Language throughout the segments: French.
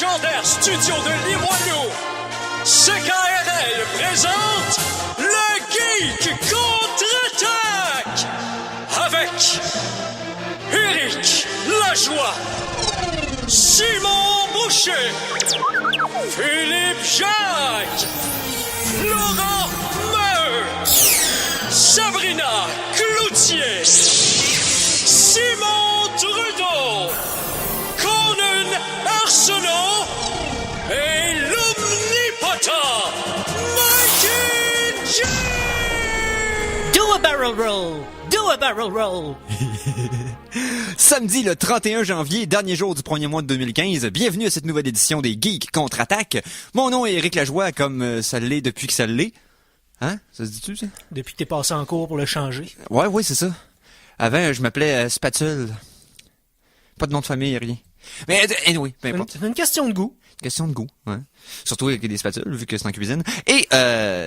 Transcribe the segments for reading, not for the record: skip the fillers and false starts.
légendaire studio de Limoilou, CKRL présente le Geek contre-attaque avec Éric Lajoie, Simon Boucher, Philippe Jacques, Laurent Meur, Sabrina Cloutier, Simon Trudeau, Conan Arsenault et l'omnipotent Mikey J. Do a barrel roll! Do a barrel roll! Samedi le 31 janvier, dernier jour du premier mois de 2015. Bienvenue à cette nouvelle édition des Geeks contre-attaque. Mon nom est Éric Lajoie, comme ça l'est depuis que ça l'est. Hein? Ça se dit-tu, ça? Depuis que t'es passé en cours pour le changer. Ouais, c'est ça. Avant, je m'appelais Spatule. Pas de nom de famille, rien. Mais anyway, peu importe. Une question de goût. Question de goût, ouais. Surtout avec des spatules, vu que c'est en cuisine. Et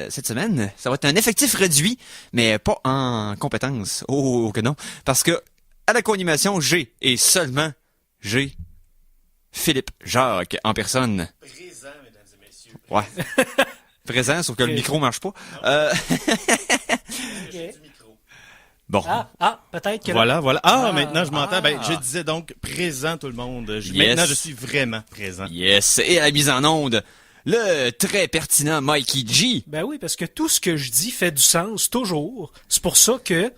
cette semaine, ça va être un effectif réduit, mais pas en compétences. Oh que non. Parce que à la co-animation, j'ai Philippe Jacques en personne. Présent, mesdames et messieurs. Ouais. Présent, sauf que le micro marche pas. Okay. Bon. Peut-être que Voilà. Ah, maintenant je m'entends. ah. Ben, je disais donc présent tout le monde. Yes. Maintenant, je suis vraiment présent. Yes. Et à la mise en onde, le très pertinent Mikey G. Ben oui, parce que tout ce que je dis fait du sens, toujours. C'est pour ça que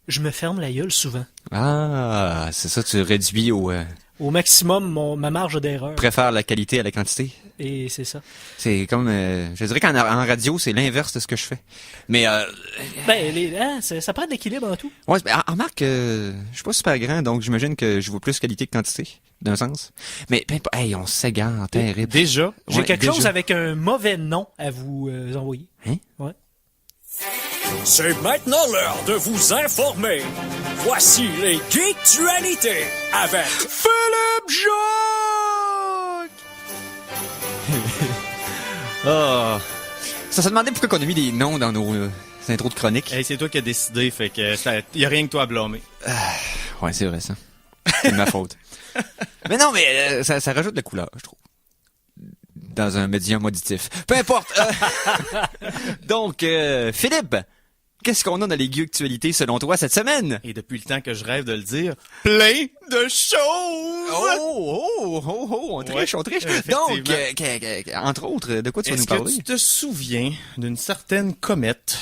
je me ferme la gueule souvent. Ah, c'est ça, tu réduis Au maximum, ma marge d'erreur. préfères la qualité à la quantité. Et c'est ça. C'est comme, je dirais qu'en radio, c'est l'inverse de ce que je fais. Mais, Ça prend de l'équilibre en tout. ouais, en remarque, je suis pas super grand, donc j'imagine que je vois plus qualité que quantité, d'un sens. Mais, hey, on s'égare, terrible. Déjà, J'ai Ouais, quelque déjà. chose avec un mauvais nom à vous envoyer. Hein? Ouais. C'est maintenant l'heure de vous informer. Voici les Geektualités avec Philippe Jacques. Ah. Ça se demandait pourquoi on a mis des noms dans nos intros de chroniques. hey, c'est toi qui as décidé, fait que y a rien que toi à blâmer. Ouais, c'est vrai, ça. C'est de ma faute. Mais non, mais ça rajoute de la couleur, je trouve. Dans un médium auditif. Peu importe. Donc, Philippe, qu'est-ce qu'on a dans les Geektualités selon toi cette semaine? Et depuis le temps que je rêve de le dire, plein de choses! On triche, Ouais, on triche. effectivement. Donc, entre autres, de quoi tu vas Est-ce nous que parler? tu te souviens d'une certaine comète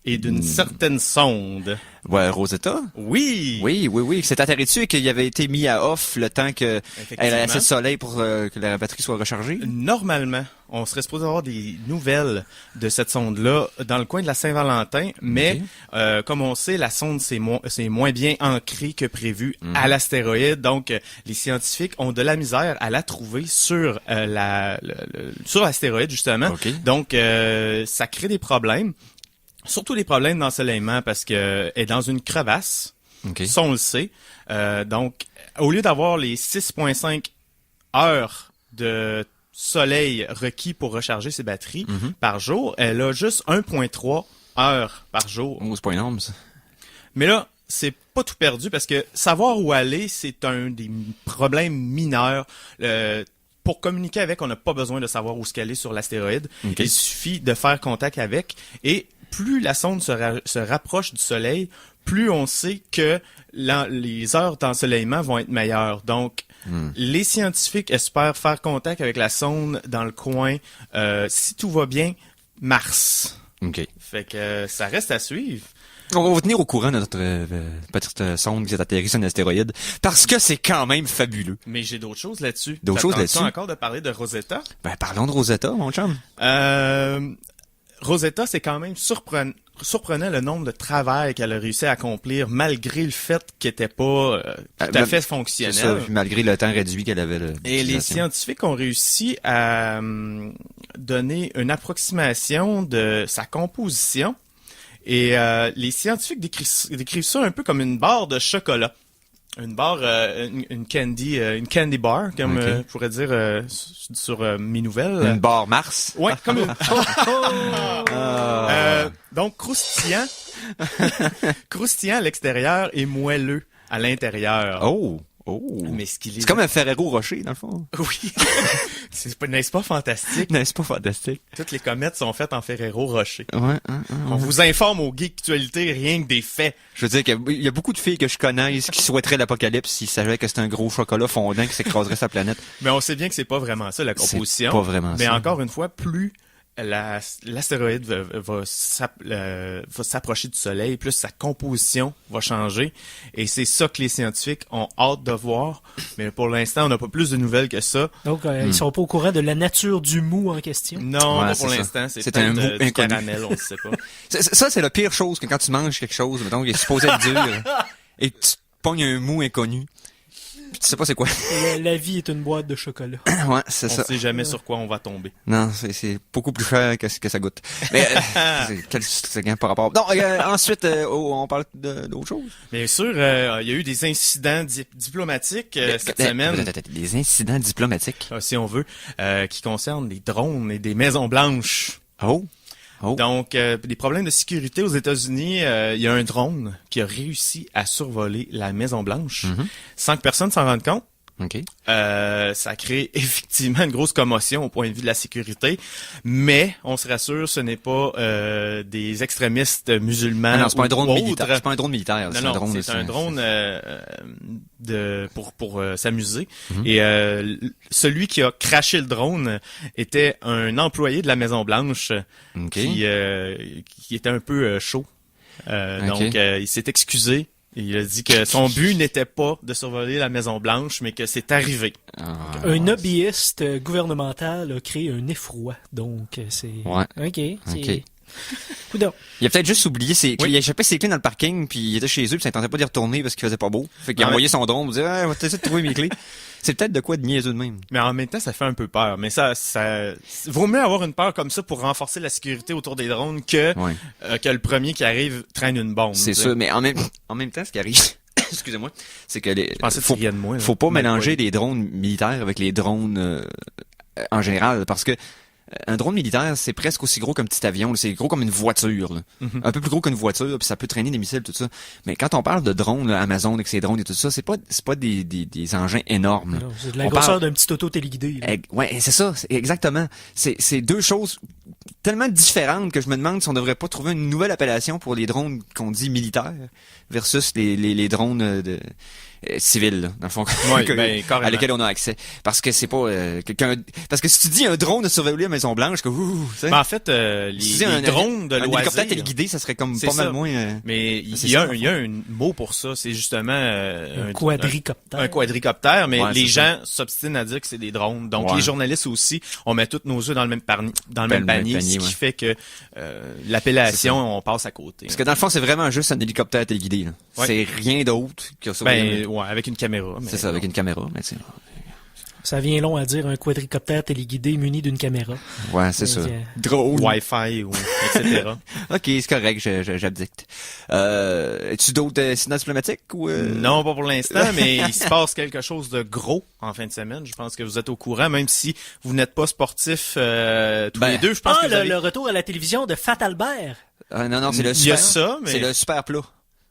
et d'une certaine sonde? Ouais, Rosetta? Oui! Oui. C'est atterri dessus et qu'il avait été mis à off le temps qu'elle ait assez de soleil pour que la batterie soit rechargée. Normalement, on serait supposé avoir des nouvelles de cette sonde-là dans le coin de la Saint-Valentin, mais comme on sait, la sonde c'est moins bien ancré que prévu à l'astéroïde, donc les scientifiques ont de la misère à la trouver sur sur l'astéroïde justement. Ok. Donc ça crée des problèmes. Surtout des problèmes d'ensoleillement parce que elle est dans une crevasse. OK. Ça, on le sait. Donc, au lieu d'avoir les 6,5 heures de soleil requis pour recharger ses batteries par jour, elle a juste 1,3 heures par jour. Oh, c'est pas énorme, ça. Mais là, c'est pas tout perdu parce que savoir où aller, c'est un des problèmes mineurs. Pour communiquer avec, on n'a pas besoin de savoir où se caler sur l'astéroïde. OK. Il suffit de faire contact avec. Et plus la sonde se rapproche du Soleil, plus on sait que les heures d'ensoleillement vont être meilleures. Donc, les scientifiques espèrent faire contact avec la sonde dans le coin, si tout va bien, mars. OK. Fait que ça reste à suivre. On va vous tenir au courant de notre petite sonde qui s'est atterri sur un astéroïde, parce que c'est quand même fabuleux. Mais j'ai d'autres choses là-dessus. D'autres choses T'attends-tu là-dessus? encore de parler de Rosetta? Ben, parlons de Rosetta, mon chum. Rosetta, c'est quand même surprenant le nombre de travail qu'elle a réussi à accomplir malgré le fait qu'elle était pas tout à fait C'est ça, fonctionnelle. malgré le temps réduit qu'elle avait. Et les scientifiques ont réussi à donner une approximation de sa composition. Et les scientifiques décrivent ça un peu comme une barre de chocolat. Une barre, une candy bar, comme Ok. je pourrais dire sur mes nouvelles. Une barre Mars. Ouais, comme une... donc, croustillant. Croustillant à l'extérieur et moelleux à l'intérieur. Oh, Oh. Mais ce qui les C'est comme un Ferrero Rocher, dans le fond. Oui. N'est-ce pas fantastique? N'est-ce pas fantastique? Toutes les comètes sont faites en Ferrero Rocher. Ouais, On vous informe au Geektualité rien que des faits. Je veux dire qu'il y a beaucoup de filles que je connais qui souhaiteraient l'apocalypse s'ils savaient que c'était un gros chocolat fondant qui s'écraserait sa planète. Mais on sait bien que c'est pas vraiment ça, la composition. C'est pas vraiment Mais ça. encore une fois, plus l'astéroïde va s'approcher du Soleil, plus sa composition va changer. Et c'est ça que les scientifiques ont hâte de voir. Mais pour l'instant, on n'a pas plus de nouvelles que ça. Donc, ils sont pas au courant de la nature du mou en question. Non, Ouais, pas c'est pour ça. l'instant. C'est un mou du inconnu. caramel, on ne sait pas. Ça, c'est la pire chose que quand tu manges quelque chose, mettons, qui est supposé être dur, et que tu pognes un mou inconnu. Puis tu sais pas c'est quoi. La vie est une boîte de chocolat. Ouais, c'est On ça. sait jamais sur quoi on va tomber. Non, c'est beaucoup plus cher que ce que ça goûte. Mais c'est gain par rapport. Non, ensuite on parle d'autre chose. Bien sûr, il y a eu des incidents diplomatiques cette semaine, Des incidents diplomatiques. si on veut, qui concernent des drones et des Maisons Blanches. Oh. Donc, des problèmes de sécurité aux États-Unis. Il y a un drone qui a réussi à survoler la Maison Blanche sans que personne s'en rende compte. OK. Ça a créé effectivement une grosse commotion au point de vue de la sécurité, mais on se rassure, ce n'est pas des extrémistes musulmans. Ah non, c'est pas un drone ou militaire. autres. C'est pas un drone militaire. Non, c'est un drone pour s'amuser. Et celui qui a craché le drone était un employé de la Maison Blanche OK. qui était un peu chaud. Donc, il s'est excusé. Il a dit que son but n'était pas de survoler la Maison Blanche, mais que c'est arrivé. Un hobbyiste gouvernemental a créé un effroi. Donc, c'est... Ouais. OK. Coudonc. Il a peut-être juste oublié ses clés. Oui. Il a échappé ses clés dans le parking, puis il était chez eux, puis ça ne tentait pas d'y retourner parce qu'il faisait pas beau. Fait qu'il a Ouais. envoyé son drone, il dit on va essayer de trouver mes clés. C'est peut-être de quoi de niaiseux de même. Mais en même temps, ça fait un peu peur. Mais ça vaut mieux avoir une peur comme ça pour renforcer la sécurité autour des drones que le premier qui arrive traîne une bombe. C'est ça, mais en même temps, ce qui arrive, excusez-moi, c'est que Je pensais que tu riais de moi, là. faut pas Mal mélanger poigné. des drones militaires avec les drones en général, parce que un drone militaire, c'est presque aussi gros qu'un petit avion, là. C'est gros comme une voiture, là. Un peu plus gros qu'une voiture, puis ça peut traîner des missiles, tout ça. Mais quand on parle de drones, là, Amazon avec ses drones et tout ça, c'est pas des engins énormes. Là. Non, c'est de la On grosseur parle- d'un petit auto téléguidé. là. Ouais, c'est ça, exactement. C'est deux choses tellement différentes que je me demande si on devrait pas trouver une nouvelle appellation pour les drones qu'on dit militaires versus les drones civils, là, dans le fond, Ouais, carrément. à lesquels on a accès. Parce que c'est pas parce que si tu dis un drone de surveiller la Maison Blanche, que tu sais, Ben, en fait, si tu dis les drones de un hélicoptère loisirs... téléguidé, ça serait comme C'est pas mal ça. moins. Mais il c'est y a ça, il y a un mot pour ça, c'est justement Un quadricoptère. un quadricoptère, mais Ouais, les c'est gens s'obstinent à dire que c'est des drones. Donc Ouais. les journalistes aussi, on met tous nos œufs dans le même Même panier, panier, ce qui ouais. fait que l'appellation, on passe à côté. Parce que dans le fond, c'est vraiment juste un hélicoptère téléguidé. Là. Ouais. C'est rien d'autre que ça. Ben ouais, avec une caméra. mais c'est ça, avec une caméra. Mais c'est... Ça vient long à dire un quadricoptère téléguidé muni d'une caméra. Ouais, c'est ça. Donc, Drone. Wi-Fi ou etc. Ok, c'est correct, j'abdicte. As-tu d'autres incidents diplomatiques ou Non, pas pour l'instant, mais il se passe quelque chose de gros en fin de semaine. Je pense que vous êtes au courant, même si vous n'êtes pas sportifs tous les deux. Je pense que vous avez... le retour à la télévision de Fat Albert. Non, c'est le Il y a super. ça, mais... C'est le super plat.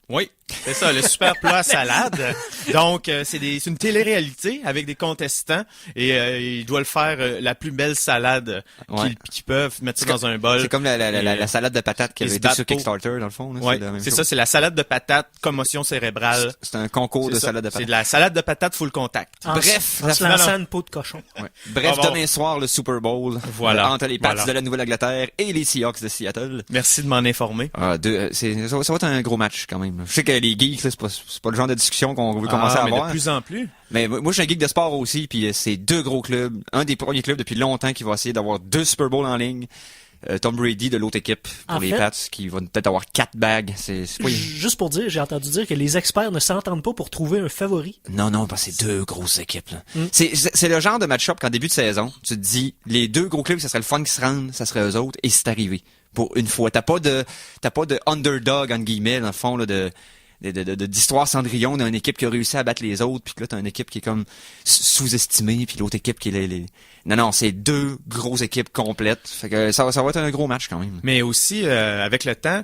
Oui, c'est ça, le super plat à salade. Donc, c'est une télé-réalité avec des contestants et ils doivent faire la plus belle salade qu'ils peuvent, mettre ça dans un bol. C'est comme la salade de patates qui ils avait se été battent sur pour- Kickstarter, dans le fond. Là, Ouais, la même c'est chose. ça, c'est la salade de patates, commotion cérébrale. C'est un concours de C'est ça. salade de C'est patates. de la salade de patates full contact. Bref, en la se finale- lançant une peau de cochon. Ouais. Bref, Ah bon. demain soir, le Super Bowl. Voilà. Entre les Pats Voilà. de la Nouvelle-Angleterre et les Seahawks de Seattle. Merci de m'en informer. Ça va être un gros match, quand même. Je sais que les geeks, là, c'est pas le genre de discussion qu'on veut commencer à mais avoir. de plus en plus. Mais moi, je suis un geek de sport aussi, puis c'est deux gros clubs. Un des premiers clubs depuis longtemps qui va essayer d'avoir 2 Super Bowls en ligne. Tom Brady de l'autre équipe pour En les fait- Pats, qui va peut-être avoir 4 bagues. C'est pas... Juste pour dire, j'ai entendu dire que les experts ne s'entendent pas pour trouver un favori. Non, parce que c'est deux grosses équipes. Là. C'est le genre de match-up qu'en début de saison, tu te dis, les deux gros clubs, ça serait le fun qui se rendent, ça serait eux autres, et c'est arrivé. Pour une fois. T'as pas de underdog, entre guillemets, dans le fond, là, d'histoire Cendrillon d'une équipe qui a réussi à battre les autres, puis que là, t'as une équipe qui est comme sous-estimée, puis l'autre équipe qui est Non, c'est deux grosses équipes complètes. Fait que ça va être un gros match quand même. Mais aussi, avec le temps,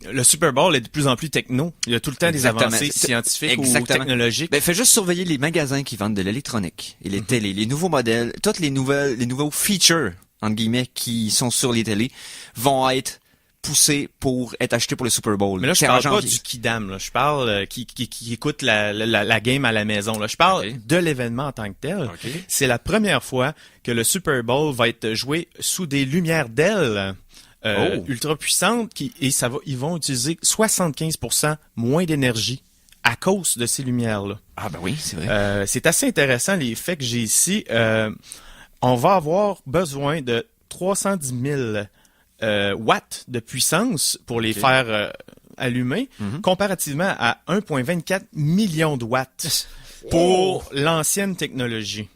le Super Bowl est de plus en plus techno. Il y a tout le temps Exactement. des avancées scientifiques ou Exactement. technologiques. Ben, fais juste surveiller les magasins qui vendent de l'électronique et les télés, les nouveaux modèles, toutes les nouveaux features, entre guillemets, qui sont sur les télés, vont être poussés pour être achetés pour le Super Bowl. Mais là, je C'est en parle pas janvier. du kidam, là. Je parle qui écoute la game à la maison, là. Je parle Ok. de l'événement en tant que tel. Ok. C'est la première fois que le Super Bowl va être joué sous des lumières d'ailes ultra puissantes ils vont utiliser 75% moins d'énergie à cause de ces lumières-là. Ah ben oui, c'est vrai. C'est assez intéressant les faits que j'ai ici. On va avoir besoin de 310 000 watts de puissance pour les faire allumer, comparativement à 1,24 million de watts pour l'ancienne technologie.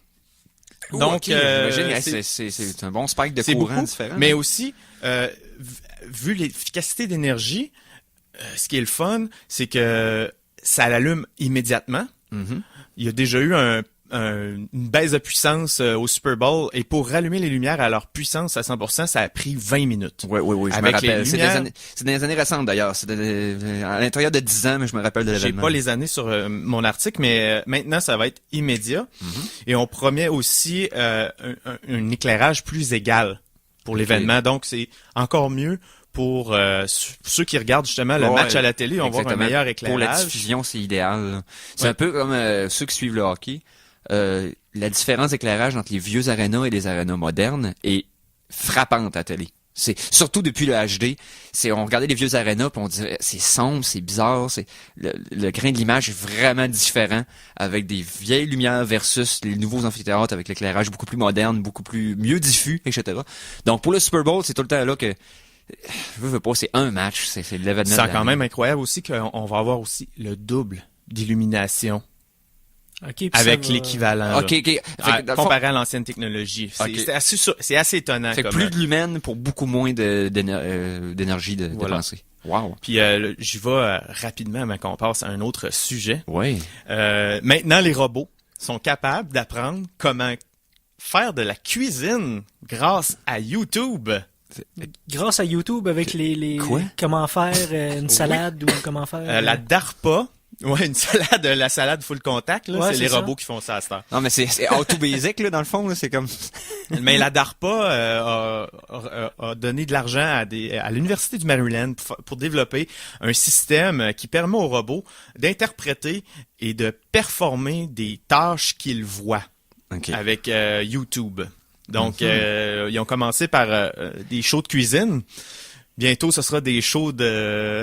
Donc, j'imagine, c'est un bon spike de c'est courant beaucoup, différent. mais aussi, vu l'efficacité d'énergie, ce qui est le fun, c'est que ça l'allume immédiatement. Mhm. Il y a déjà eu une baisse de puissance au Super Bowl et pour rallumer les lumières à leur puissance à 100%, ça a pris 20 minutes. Oui, je me Avec rappelle. les C'est lumières- dans les années récentes d'ailleurs. C'est à l'intérieur de 10 ans, mais je me rappelle de J'ai l'événement. pas les années sur mon article, mais maintenant, ça va être immédiat. Et on promet aussi un éclairage plus égal pour l'événement. Donc, c'est encore mieux pour ceux qui regardent justement le Ouais, match à la télé. On va avoir un exactement. meilleur Pour la éclairage. diffusion, c'est idéal. là. C'est Ouais. un peu comme ceux qui suivent le hockey. La différence d'éclairage entre les vieux arénas et les arénas modernes est frappante à la télé. C'est surtout depuis le HD, on regardait les vieux arénas puis on disait c'est sombre, c'est bizarre, c'est le grain de l'image est vraiment différent avec des vieilles lumières versus les nouveaux amphithéâtres avec l'éclairage beaucoup plus moderne, beaucoup plus mieux diffus, etc. Donc pour le Super Bowl, c'est tout le temps là que je veux pas, c'est un match, c'est l'événement. C'est de quand l'année. même incroyable aussi qu'on va avoir aussi le double d'illumination OK, puis avec ça va- l'équivalent. là. OK. Fait que, dans le fond, Comparé à l'ancienne technologie. Ok. C'est assez étonnant. fait que comme, plus de lumens pour beaucoup moins d'énergie Voilà. dépensée. Wow. Puis j'y vais rapidement avant qu'on passe à un autre sujet. Oui. Maintenant, les robots sont capables d'apprendre comment faire de la cuisine grâce à YouTube. Grâce à YouTube avec les Quoi? comment faire une salade ou comment faire La DARPA, ouais, la salade full contact, là, Ouais, c'est les ça. robots qui font ça à cette heure. Non, mais c'est auto basic, là, dans le fond, là, c'est comme... Mais la DARPA a donné de l'argent à l'Université du Maryland pour développer un système qui permet aux robots d'interpréter et de performer des tâches qu'ils voient OK. avec YouTube. Donc, ils ont commencé par des shows de cuisine. Bientôt, ce sera des shows de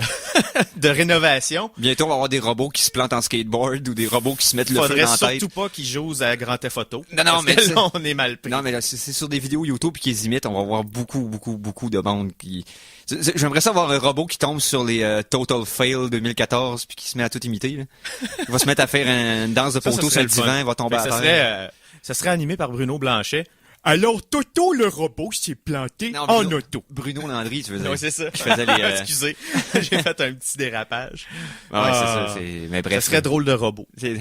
de rénovation. Bientôt, on va avoir des robots qui se plantent en skateboard ou des robots qui se mettent le feu Faudrait dans la tête. surtout pas qu'ils jouent à Grand Theft Auto. Non, Parce mais que c'est- là, on est mal pris. Non, mais là, c'est sur des vidéos YouTube qui les imitent. On va voir beaucoup de bandes qui... J'aimerais ça avoir un robot qui tombe sur les Total Fail 2014 puis qui se met à tout imiter. Là. Il va se mettre à faire une danse de Ça poteau sur serait le fun. divan, il va tomber Fait que à terre. ça serait animé par Bruno Blanchet. Alors, Toto, le robot, s'est planté Non, en Bruno- auto. Bruno Landry, tu veux dire. Oui, c'est ça. Je faisais les... Excusez, j'ai fait un petit dérapage. Ah ouais, c'est Ah. ça. Mais Ça bref. serait drôle de robot. C'est...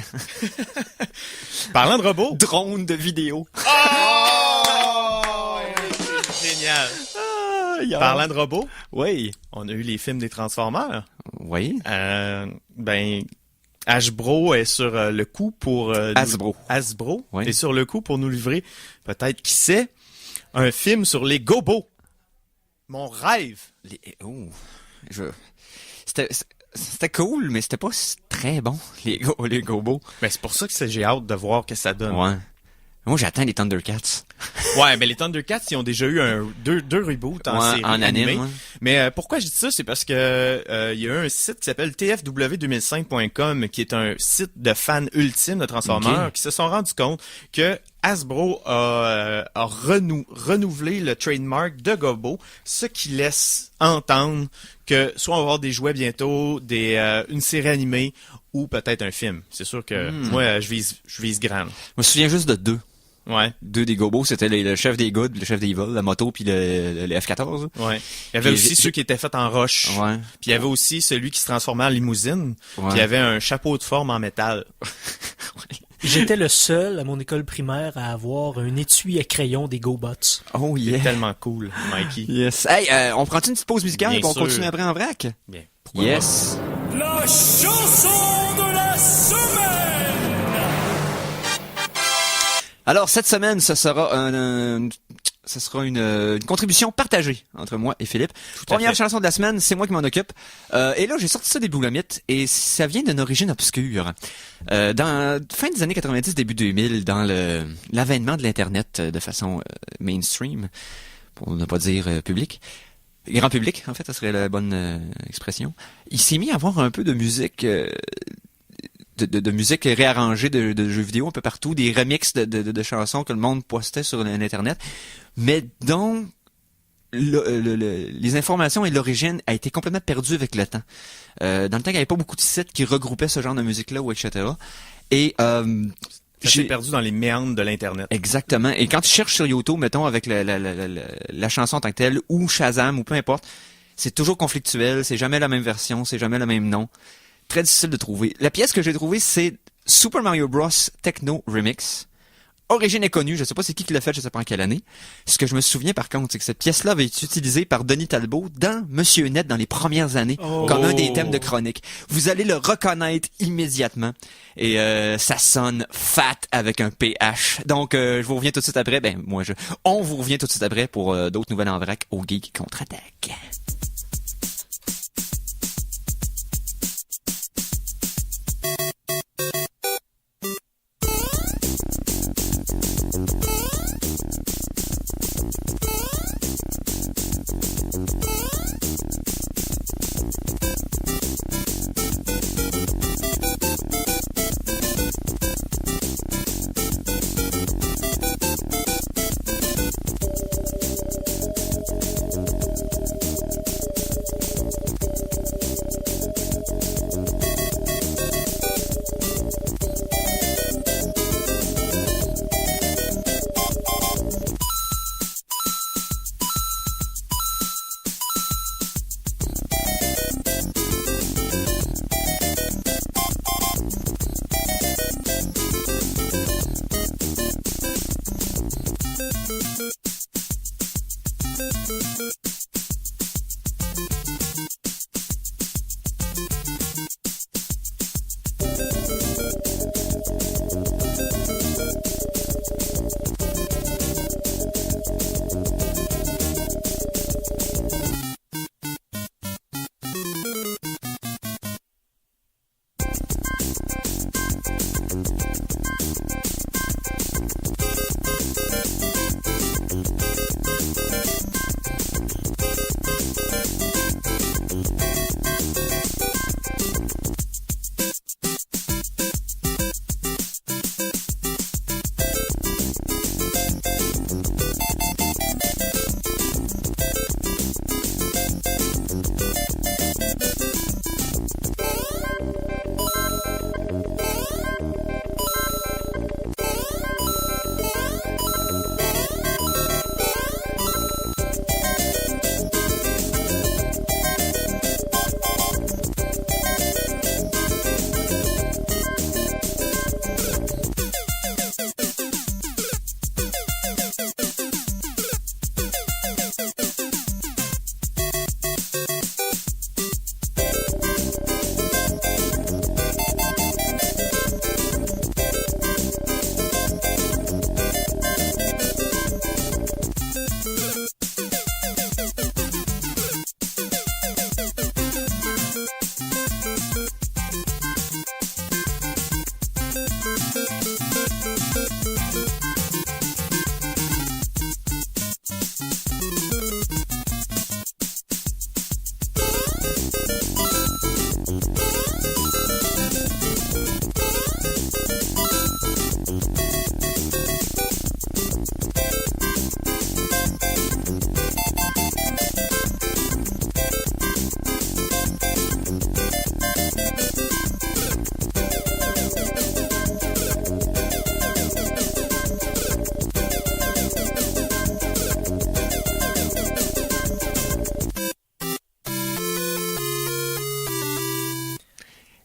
Parlant de robot. Drone de vidéo. Oh! C'est génial. Parlant de robots, Oui. on a eu les films des Transformers. Oui. Hasbro est sur le coup pour... Hasbro Oui. est sur le coup pour nous livrer, peut-être, qui sait, un film sur les gobos. Mon rêve. Oh. C'était cool, mais c'était pas très bon, les gobos. Ben, c'est pour ça que j'ai hâte de voir que ça donne. Ouais. Moi, j'attends les Thundercats. Ouais, mais les Thundercats, ils ont déjà eu deux reboots en Ouais, série en anime, animée. ouais. Mais pourquoi je dis ça, c'est parce que il y a un site qui s'appelle tfw2005.com qui est un site de fans ultimes de Transformers Ok. qui se sont rendus compte que Hasbro a renouvelé le trademark de Gobo, ce qui laisse entendre que soit on va avoir des jouets bientôt, une série animée ou peut-être un film. C'est sûr que moi je vise grand. Je me souviens juste de deux. Ouais. Deux des gobos, c'était le chef des Good, le chef des Evil, la moto, puis le F-14. Ouais. Il y avait Puis aussi j'ai- ceux qui étaient faits en roche. Ouais. Puis il y avait aussi celui qui se transformait en limousine. Ouais. Puis il y avait un chapeau de forme en métal. J'étais le seul à mon école primaire à avoir un étui à crayon des GoBots. Oh C'est yeah. tellement cool, Mikey. Yes. Hey, on prend une petite pause musicale Bien et on sûr. continue après en vrac? Bien. Yes. La chanson de la semaine! Alors, cette semaine, ce sera une contribution partagée entre moi et Philippe. Première chanson de la semaine, c'est moi qui m'en occupe. Et là, j'ai sorti ça des boulamites et ça vient d'une origine obscure. Dans fin des années 90, début 2000, dans l'avènement de l'Internet de façon mainstream, pour ne pas dire public, grand public, en fait, ça serait la bonne expression, il s'est mis à avoir un peu de musique... De musique réarrangée de jeux vidéo un peu partout, des remixes de chansons que le monde postait sur l'internet, mais dont les informations et l'origine a été complètement perdue avec le temps. Dans le temps, il n'y avait pas beaucoup de sites qui regroupaient ce genre de musique-là, ou etc. Et ça s'est perdu dans les méandres de l'internet. Exactement. Et quand tu cherches sur YouTube, mettons, avec la chanson en tant que telle, ou Shazam, ou peu importe, c'est toujours conflictuel, c'est jamais la même version, c'est jamais le même nom. Très difficile de trouver. La pièce que j'ai trouvée, c'est Super Mario Bros. Techno Remix. Origine inconnue, je sais pas c'est qui l'a fait, je sais pas en quelle année. Ce que je me souviens par contre, c'est que cette pièce-là avait été utilisée par Denis Talbot dans Monsieur Net dans les premières années, comme un des thèmes de chronique. Vous allez le reconnaître immédiatement. Et ça sonne fat avec un PH. Donc je vous reviens tout de suite après. On vous revient tout de suite après pour d'autres nouvelles en vrac au Geek Contre-Attaque.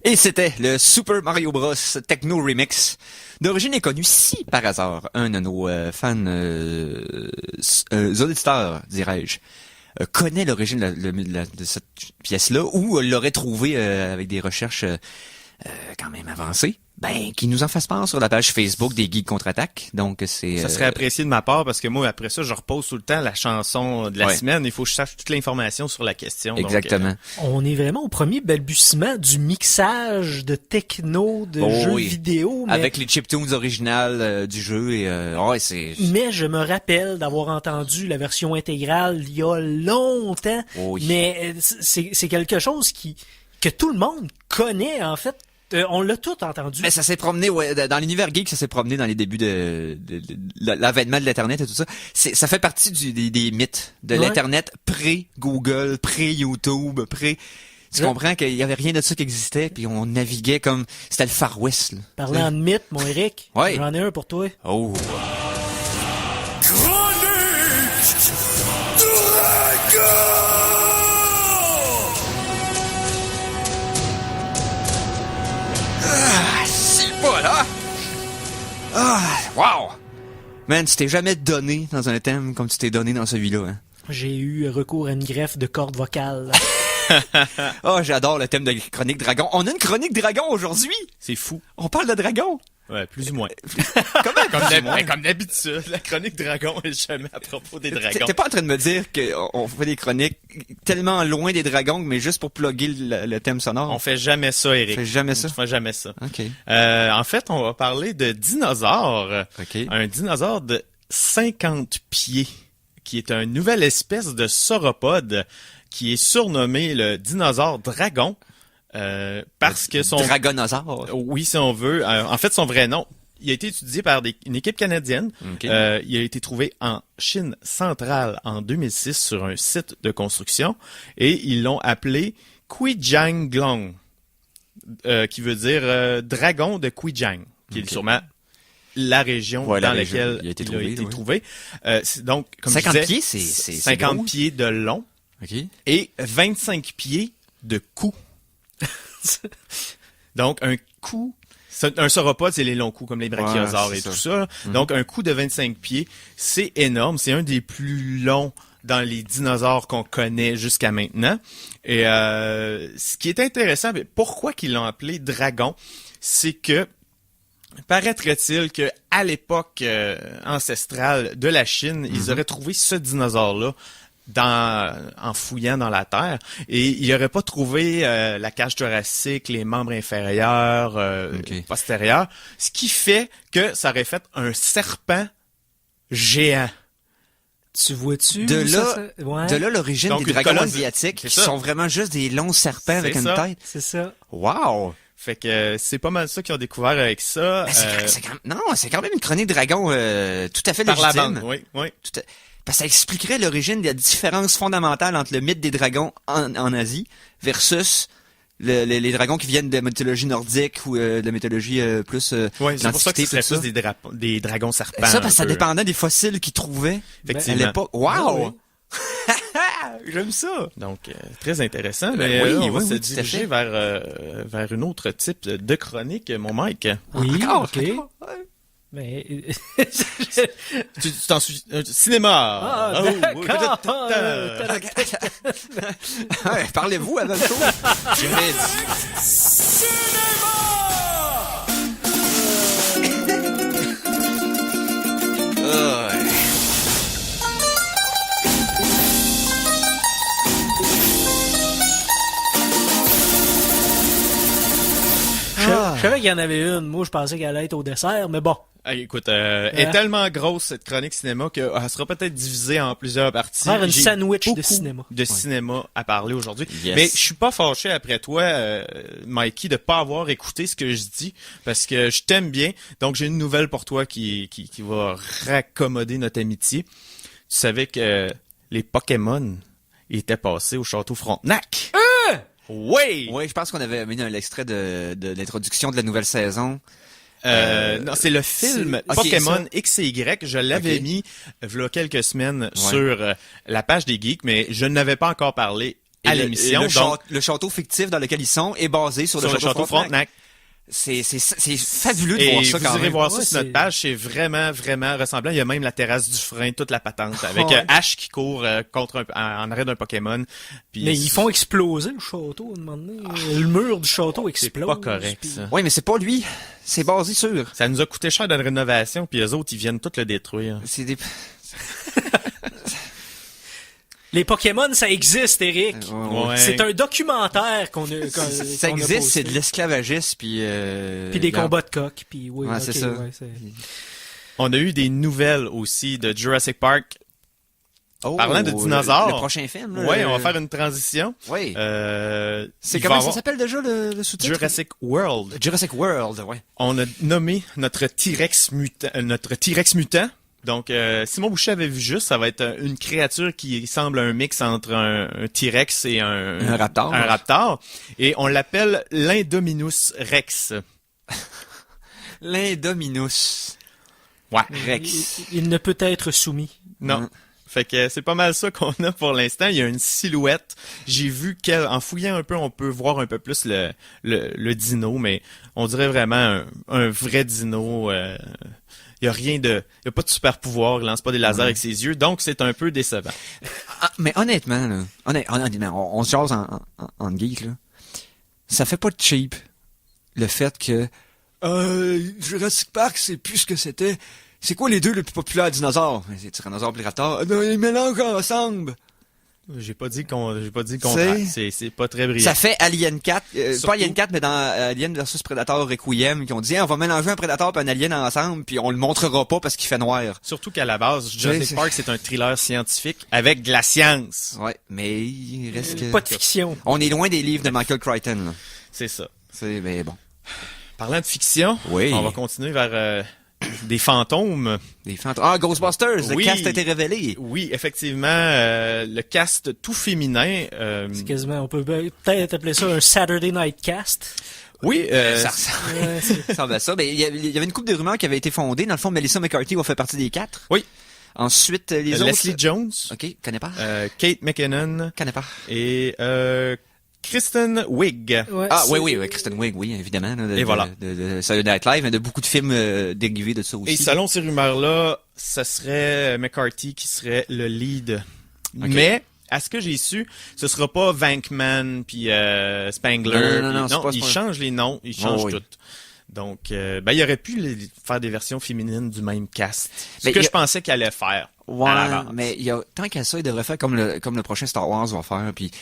Et c'était le Super Mario Bros. Techno Remix, d'origine inconnue. Si, par hasard, un de nos fans auditeurs, dirais-je, connaît l'origine de cette pièce-là ou l'aurait trouvée avec des recherches quand même avancées, ben qui nous en fasse part sur la page Facebook des Geeks Contre-Attaque. Donc c'est Ça serait apprécié de ma part parce que moi, après ça, je repose tout le temps la chanson de la semaine. Il faut que je sache toute l'information sur la question. Exactement. Donc, On est vraiment au premier balbutiement du mixage de techno, de jeux vidéo. Mais... avec les chiptunes originales du jeu et c'est. Mais je me rappelle d'avoir entendu la version intégrale il y a longtemps. Oui. Mais c'est quelque chose que tout le monde connaît, en fait. On l'a tout entendu. Mais ça s'est promené, dans l'univers geek, ça s'est promené dans les débuts de l'avènement de l'Internet et tout ça. Ça fait partie des mythes de l'Internet pré-Google, pré-YouTube, Tu comprends qu'il y avait rien de ça qui existait, puis on naviguait comme... C'était le Far West, là. Parlant de mythes, mon Eric, j'en ai un pour toi. Oh! Chronique Dragon! C'est pas là! Wow! Man, tu t'es jamais donné dans un thème comme tu t'es donné dans celui-là, hein? J'ai eu recours à une greffe de cordes vocales. J'adore le thème de Chronique Dragon. On a une Chronique Dragon aujourd'hui! c'est fou. On parle de dragon! Ouais, plus ou moins. Comme Comme d'habitude, la chronique dragon est jamais à propos des dragons. T'es pas en train de me dire qu'on fait des chroniques tellement loin des dragons, mais juste pour plugger le thème sonore? On fait jamais ça, Eric. On fait jamais ça? On fait jamais ça. OK. En fait, on va parler de dinosaures. OK. Un dinosaure de 50 pieds, qui est une nouvelle espèce de sauropode, qui est surnommé le dinosaure dragon. Parce que son... Dragonosaure. Oui, si on veut. En fait, son vrai nom, il a été étudié par une équipe canadienne. Okay. Il a été trouvé en Chine centrale en 2006 sur un site de construction et ils l'ont appelé Quijianglong, qui veut dire dragon de Quijiang, qui est sûrement la région dans laquelle il a été trouvé. Donc, comme 50 je disais, pieds, c'est 50 gros. pieds de long et 25 pieds de cou. Donc, un cou, un sauropode, c'est les longs coups, comme les brachiosaures et tout ça. Donc, un cou de 25 pieds, c'est énorme. C'est un des plus longs dans les dinosaures qu'on connaît jusqu'à maintenant. Et ce qui est intéressant, pourquoi qu'ils l'ont appelé dragon, c'est que paraîtrait-il que à l'époque ancestrale de la Chine, ils auraient trouvé ce dinosaure-là en fouillant dans la terre, et il n'aurait pas trouvé la cage thoracique, les membres inférieurs, postérieurs, ce qui fait que ça aurait fait un serpent géant. Tu vois-tu? De là l'origine Donc, des une dragons colonne asiatiques, qui ça. sont vraiment juste des longs serpents avec une tête. C'est ça. Wow! Fait que c'est pas mal ça qu'ils ont découvert avec ça. C'est quand même une chronique dragon tout à fait par la légitime. bande, oui. Parce que ça expliquerait l'origine de la différence fondamentale entre le mythe des dragons en Asie versus les dragons qui viennent de la mythologie nordique ou de la mythologie plus Oui, c'est pour ça que l'Antiquité, ce serait tout plus des dragons serpents. ça, parce que ça un peu. dépendait des fossiles qu'ils trouvaient à Effectivement. l'époque. Wow! Oui. J'aime ça! Donc, très intéressant. Ben Mais oui, on va oui, se oui, tout à diriger vers une autre type de chronique, mon Mike. Oui, Encore, ok. encore. Mais... Tu t'en suis... cinéma! Ah, oui. d'accord. Ouais, parlez-vous avant le tour. J'ai dit. Cinéma! Je savais qu'il y en avait une. Moi, je pensais qu'elle allait être au dessert, mais bon. Hey, écoute, elle est tellement grosse, cette chronique cinéma, qu'elle sera peut-être divisée en plusieurs parties. Faire une J'ai sandwich de beaucoup cinéma. de cinéma à parler aujourd'hui. Yes. Mais je suis pas fâché après toi, Mikey, de pas avoir écouté ce que je dis, parce que je t'aime bien. Donc, j'ai une nouvelle pour toi qui va raccommoder notre amitié. Tu savais que les Pokémon étaient passés au château Frontenac? Oui! Oui, je pense qu'on avait mis un extrait de l'introduction de la nouvelle saison. Non, c'est le film Ok, Pokémon ça. X et Y. Je l'avais Ok. mis v'là quelques semaines sur la page des geeks, mais je n'avais pas encore parlé à l'émission. Le château fictif dans lequel ils sont est basé sur sur le château Frontenac. C'est fabuleux de Et voir ça vous quand irez même. voir ça Ouais, sur notre c'est- page, c'est vraiment, vraiment ressemblant. Il y a même la terrasse du frein, toute la patente, avec Ouais. Ash qui court en arrêt d'un Pokémon. Puis Mais ils font exploser le château, à un moment donné. Le mur du château explose. pas correct, puis- ça. Oui, mais c'est pas lui. C'est basé sur. Ça nous a coûté cher dans la rénovation, puis les autres, ils viennent tout le détruire. C'est des... Les Pokémon, ça existe, Eric. Ouais. C'est un documentaire qu'on a. Ça existe, c'est de l'esclavagisme, puis... Puis des combats de coq, puis oui. Ouais, ok, c'est ça. ouais, On a eu des nouvelles aussi de Jurassic Park. Oh, Parlant de dinosaures. Le prochain film, là. Ouais, on va faire une transition. Oui. C'est il comment va ça avoir s'appelle déjà le sous-titre? Jurassic World. Jurassic World, ouais. On a nommé notre T-Rex mutant. Donc, Simon Boucher avait vu juste, ça va être une créature qui semble un mix entre un T-Rex et Un raptor. Un raptor. Et on l'appelle l'Indominus Rex. L'Indominus Ouais. Rex. Il ne peut être soumis. Non. Mm. Fait que c'est pas mal ça qu'on a pour l'instant. Il y a une silhouette. J'ai vu en fouillant un peu, on peut voir un peu plus le dino, mais on dirait vraiment un vrai dino. Il y a rien de, il y a pas de super pouvoir, il lance pas des lasers avec ses yeux, donc c'est un peu décevant. Ah, mais honnêtement, là, honnêtement, on se jase en geek, là. Ça fait pas de cheap, le fait que Jurassic Park, c'est plus ce que c'était. C'est quoi les deux les plus populaires dinosaures? C'est Tyrannosaure et Raptor. Non, ils mélangent ensemble. J'ai pas dit le contraire. C'est pas très brillant. Ça fait Alien 4, Surtout- pas Alien 4, mais dans Alien versus Predator Requiem, qui ont dit, on va mélanger un Predator et un Alien ensemble, puis on le montrera pas parce qu'il fait noir. Surtout qu'à la base, Jurassic c'est- Park, c'est un thriller scientifique avec de la science. Ouais, mais il reste que... Pas de fiction. On est loin des livres de Michael Crichton, là. C'est ça. Mais bon. Parlant de fiction, Oui. on va continuer vers des fantômes. Des fantômes. Ah, Ghostbusters, Oui. le cast a été révélé. Oui, effectivement, le cast tout féminin. C'est quasiment, on peut peut-être appeler ça un Saturday Night Cast. Oui, Ça ressemble, Ouais, c'est- ça ressemble à ça. Ben, il y avait une couple de rumeurs qui avait été fondée. Dans le fond, Melissa McCarthy va faire partie des 4. Oui. Ensuite, les autres... Leslie Jones, OK, connais pas. Kate McKinnon Connais pas. et Kristen Wiig. ouais, Ah, c'est- oui, Kristen Wiig, oui, évidemment. Là, Et voilà. De Saturday Night Live, mais de beaucoup de films dérivés de ça aussi. Et selon ces rumeurs-là, ce serait McCarthy qui serait le lead. Ok. Mais, à ce que j'ai su, ce sera pas Vankman puis Spangler. Non, c'est pas ils ce point. changent les noms, ils changent oui. tout. Donc, il aurait pu faire des versions féminines du même cast. Ce Mais que il y je a- pensais qu'elle allait faire. Ouais, à la base. mais il y a tant qu'à ça, il devrait faire comme le prochain Star Wars va faire, puis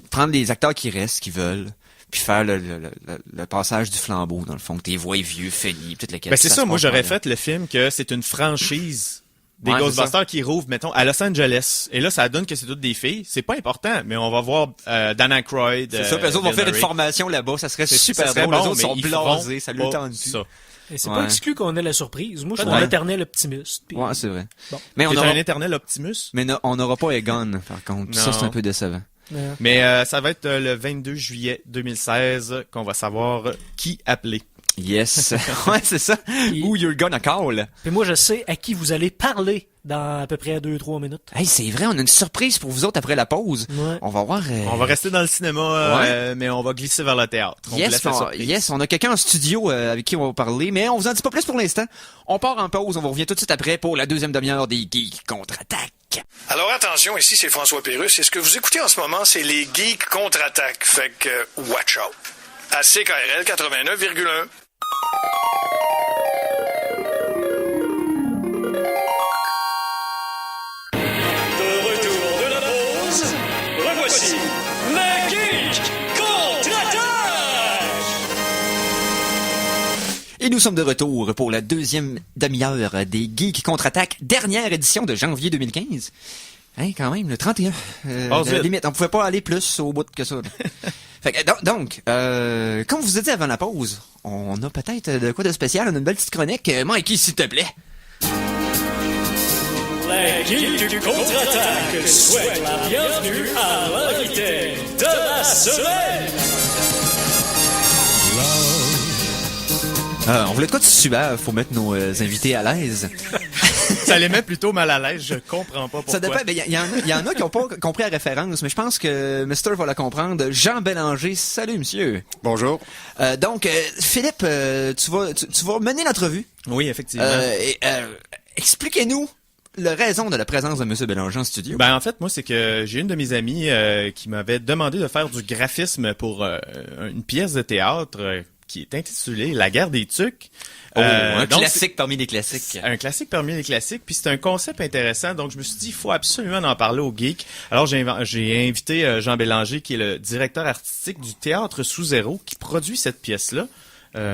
prendre les acteurs qui restent, qui veulent, puis faire le passage du flambeau, dans le fond, que tes voix vieux, finis, peut-être lequel. Ben c'est ça, moi j'aurais fait. fait le film que c'est une franchise des Ouais, c'est Ghostbusters qui rouvre, mettons, à Los Angeles. Et là, ça donne que c'est toutes des filles. C'est pas important, mais on va voir Dan Aykroyd. C'est ça, puis eux autres vont Bill faire une Murray. formation là-bas, ça serait Ça super serait drôle. bon, Les autres mais sont ils feront blasés, ça lui pas tente plus. ça. Et c'est Ouais. pas exclu qu'on ait la surprise. Moi, je suis Peut-être. l'éternel optimiste. puis- Ouais, c'est vrai. Bon. Mais T'es un éternel Optimus. on n'aura pas Egon, par contre. Ça, Non. c'est un peu décevant. Ouais. Mais ça va être le 22 juillet 2016 qu'on va savoir qui appeler. Yes. Ouais, c'est ça. Who you're gonna call. Puis moi, je sais à qui vous allez parler dans à peu près 2-3 minutes. Hey, c'est vrai, on a une surprise pour vous autres après la pause. Ouais. On va voir... On va rester dans le cinéma, mais on va glisser vers le théâtre. On vous laisse la surprise. On a quelqu'un en studio avec qui on va parler, mais on vous en dit pas plus pour l'instant. On part en pause, on va revenir tout de suite après pour la deuxième demi-heure des Geeks contre-attaque. Alors attention, ici c'est François Pérusse et ce que vous écoutez en ce moment, c'est les Geeks contre-attaque. Fait que watch out. À CKRL 89,1. De retour de la pause, revoici les Geeks contre-attaque. Et nous sommes de retour pour la deuxième demi-heure des Geeks contre-attaque, dernière édition de janvier 2015. Hein, quand même, le 31. Oh, la vite. limite, on pouvait pas aller plus au bout que ça. là. Fait que, donc, comme vous ai dit avant la pause, on a peut-être de quoi de spécial, on a une belle petite chronique. Mikey, s'il te plaît. Les Geeks contre-attaque souhaitent la bienvenue à l'invité de la semaine. On voulait de quoi de suave, faut mettre nos invités à l'aise. Ça les met plutôt mal à l'aise, je comprends pas pourquoi. Ça dépend, il y en a qui ont pas compris la référence, mais je pense que Mister va la comprendre. Jean Bélanger, salut monsieur. Bonjour. Donc, Philippe, tu vas mener l'entrevue. Oui, effectivement. Expliquez-nous la raison de la présence de monsieur Bélanger en studio. Ben en fait, moi, c'est que j'ai une de mes amies qui m'avait demandé de faire du graphisme pour une pièce de théâtre qui est intitulée La guerre des tucs. Un donc, classique parmi les classiques. Un classique parmi les classiques, puis c'est un concept intéressant, donc je me suis dit, il faut absolument en parler aux geeks. Alors j'ai invité Jean Bélanger, qui est le directeur artistique du Théâtre Sous Zéro, qui produit cette pièce-là.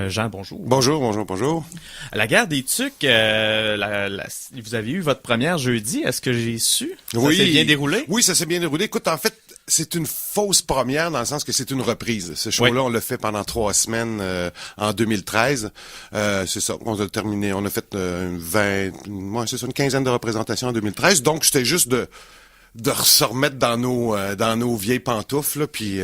Jean, bonjour. Bonjour. La guerre des tucs, vous avez eu votre première jeudi, est-ce que j'ai su? Oui. Ça s'est bien déroulé? Oui, ça s'est bien déroulé. Écoute, en fait, c'est une fausse première dans le sens que c'est une reprise. Ce show-là, on l'a fait pendant 3 semaines en 2013. C'est ça, on a terminé. On a fait une quinzaine de représentations en 2013. Donc, c'était juste de se remettre dans nos vieilles pantoufles. Là, puis,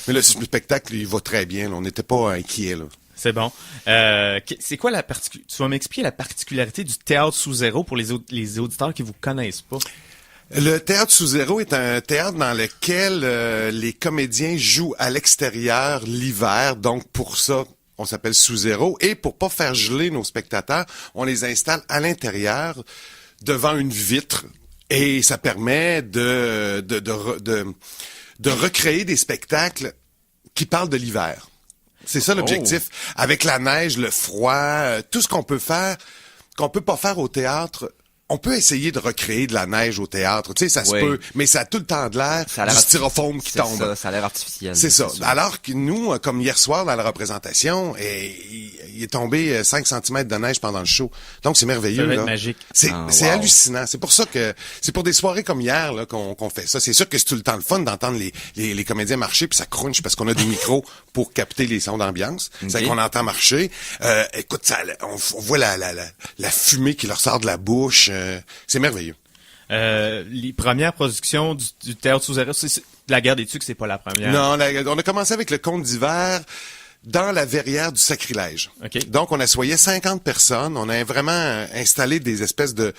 mais le spectacle, il va très bien. Là. On n'était pas inquiets. Là. C'est bon. C'est quoi tu vas m'expliquer la particularité du Théâtre Sous Zéro pour les auditeurs qui vous connaissent pas? Le Théâtre Sous Zéro est un théâtre dans lequel les comédiens jouent à l'extérieur l'hiver. Donc, pour ça, on s'appelle Sous Zéro. Et pour pas faire geler nos spectateurs, on les installe à l'intérieur devant une vitre. Et ça permet de recréer des spectacles qui parlent de l'hiver. C'est ça l'objectif. Avec la neige, le froid, tout ce qu'on peut faire, qu'on peut pas faire au théâtre. On peut essayer de recréer de la neige au théâtre, tu sais, ça se peut, mais ça a tout le temps de l'air du styrofoam qui tombe. Ça a l'air artificiel. C'est ça. Alors que nous, comme hier soir dans la représentation, il est tombé 5 cm de neige pendant le show. Donc c'est merveilleux. Ça va être magique. C'est hallucinant. C'est pour ça que c'est pour des soirées comme hier là qu'on fait ça. C'est sûr que c'est tout le temps le fun d'entendre les comédiens marcher puis ça crunch parce qu'on a des micros pour capter les sons d'ambiance. C'est qu'on entend marcher. Écoute, on voit la fumée qui leur sort de la bouche. C'est merveilleux. Les premières productions du Théâtre Sous Zéro, la guerre des tucs, c'est pas la première. Non, on a commencé avec le Conte d'hiver dans la verrière du sacrilège. Okay. Donc, on assoyait 50 personnes. On a vraiment installé des espèces des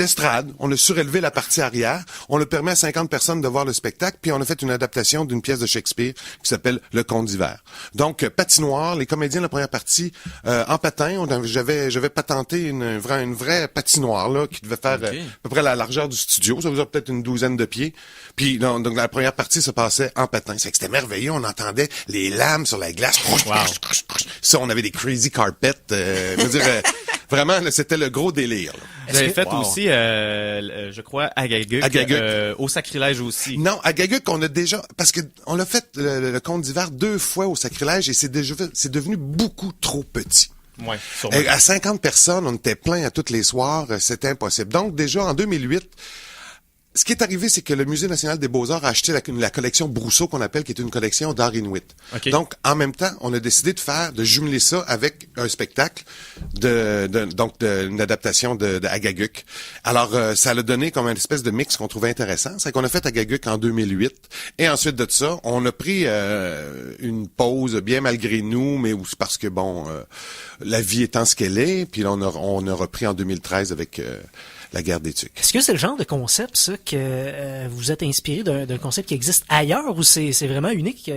estrades. On a surélevé la partie arrière. On a permis à 50 personnes de voir le spectacle. Puis, on a fait une adaptation d'une pièce de Shakespeare qui s'appelle Le Conte d'hiver. Donc, patinoire, les comédiens de la première partie en patin. J'avais patenté une vraie patinoire là qui devait faire à peu près la largeur du studio. Ça faisait peut-être une 12aine de pieds. Puis, donc, la première partie se passait en patin. C'est que c'était merveilleux. On entendait les lames sur la glace. Wow. Ça, on avait des crazy carpets. Je veux dire, vraiment, là, c'était le gros délire. Là. Vous avez fait aussi, je crois, Agaguc, au Sacrilège aussi. Non, Agaguc, on a déjà... Parce que on a fait le Conte d'hiver 2 fois au Sacrilège et c'est devenu beaucoup trop petit. Ouais, sûrement. À 50 personnes, on était plein à tous les soirs. C'était impossible. Donc, déjà, en 2008... Ce qui est arrivé, c'est que le Musée national des beaux-arts a acheté la collection Brousseau, qu'on appelle, qui est une collection d'art inuit. Okay. Donc, en même temps, on a décidé de jumeler ça avec un spectacle une adaptation de Agaguc. Alors, ça a donné comme une espèce de mix qu'on trouvait intéressant. C'est qu'on a fait Agaguc en 2008. Et ensuite de ça, on a pris une pause, bien malgré nous, mais aussi parce que, la vie étant ce qu'elle est. Puis là, on a repris en 2013 avec... La guerre des tucs. Est-ce que c'est le genre de concept, ça, que vous êtes inspiré d'un concept qui existe ailleurs ou c'est vraiment unique?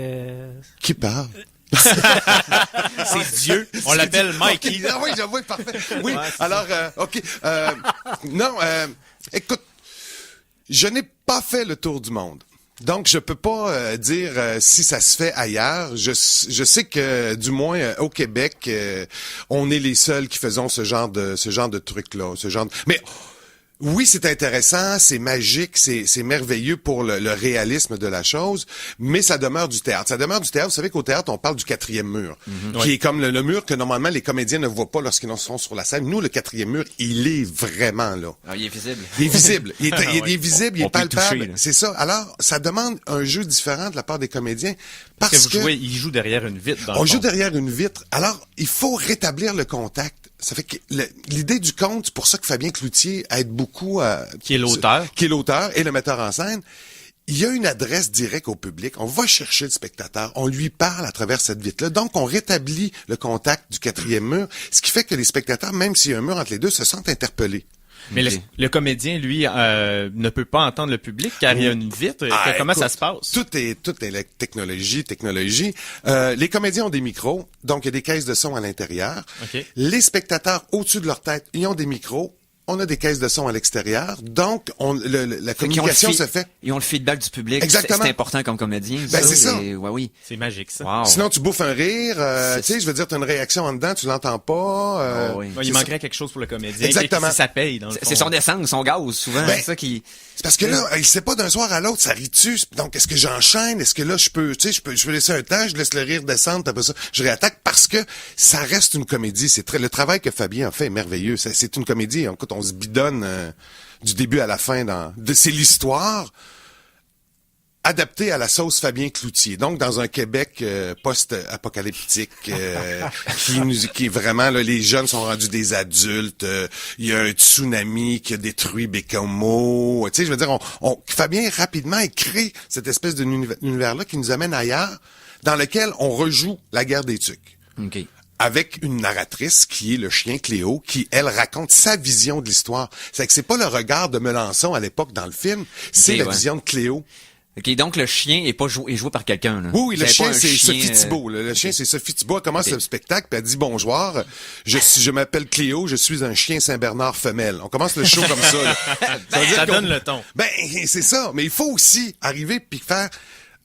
Qui parle? C'est Dieu. On l'appelle Mikey. Okay. Ah oui, j'avoue, parfait. Oui, alors, OK. Non, écoute, je n'ai pas fait le tour du monde. Donc, je peux pas dire si ça se fait ailleurs. Je sais que, du moins, au Québec, on est les seuls qui faisons ce genre de truc-là. Mais... Oui, c'est intéressant, c'est magique, c'est merveilleux pour le réalisme de la chose, mais ça demeure du théâtre. Ça demeure du théâtre. Vous savez qu'au théâtre, on parle du 4e mur, qui est comme le mur que normalement les comédiens ne voient pas lorsqu'ils sont sur la scène. Nous, le 4e mur, il est vraiment là. Ah, il est visible. Il est visible. Il est visible, il est palpable. C'est ça. Alors, ça demande un jeu différent de la part des comédiens. Parce que ils jouent derrière une vitre. On joue derrière une vitre. Alors, il faut rétablir le contact. Ça fait que l'idée du conte, c'est pour ça que Fabien Cloutier aide beaucoup qui est l'auteur et le metteur en scène. Il y a une adresse directe au public. On va chercher le spectateur. On lui parle à travers cette vitre-là. Donc, on rétablit le contact du 4e mur, ce qui fait que les spectateurs, même s'il y a un mur entre les deux, se sentent interpellés. Mais le comédien, lui, ne peut pas entendre le public car il y a une vitre. Comment écoute, ça se passe? Tout est la technologie. Les comédiens ont des micros, donc il y a des caisses de son à l'intérieur. Okay. Les spectateurs, au-dessus de leur tête, ils ont des micros. On a des caisses de son à l'extérieur, donc la communication se fait. Ils ont le feedback du public. Exactement. C'est important comme comédien. Ben, c'est ça. Ouais, oui. C'est magique, ça. Wow. Sinon, tu bouffes un rire, tu sais, je veux dire, t'as une réaction en dedans, tu l'entends pas. Oui. Il manquerait quelque chose pour le comédien. Exactement. Ça paye, dans le fond. C'est son essence, son gaz, souvent. C'est ça qui... C'est parce que là, il sait pas d'un soir à l'autre, ça rit-tu? Donc, est-ce que j'enchaîne? Est-ce que là, je peux laisser un temps, je laisse le rire descendre, après ça, je réattaque parce que ça reste une comédie. Le travail que Fabien a fait est merveilleux. C'est une comédie. Écoute, on se bidonne du début à la fin c'est l'histoire adapté à la sauce Fabien Cloutier. Donc, dans un Québec post-apocalyptique qui est vraiment, là, les jeunes sont rendus des adultes. Il y a un tsunami qui a détruit Bécamo. Tu sais, je veux dire, Fabien, rapidement, il crée cette espèce d'univers-là qui nous amène ailleurs, dans lequel on rejoue la guerre des Tucs. OK. Avec une narratrice qui est le chien Cléo, qui, elle, raconte sa vision de l'histoire. C'est que c'est pas le regard de Melançon à l'époque dans le film, c'est la vision de Cléo. OK, donc le chien est joué par quelqu'un, là. Oui, le chien, c'est Sophie Thibault. Le chien, c'est Sophie Thibault. Elle commence le spectacle, puis elle dit bonjour. Je m'appelle Cléo, je suis un chien Saint-Bernard femelle. On commence le show comme ça, là. Ça donne le ton. Ben, c'est ça. Mais il faut aussi arriver puis faire...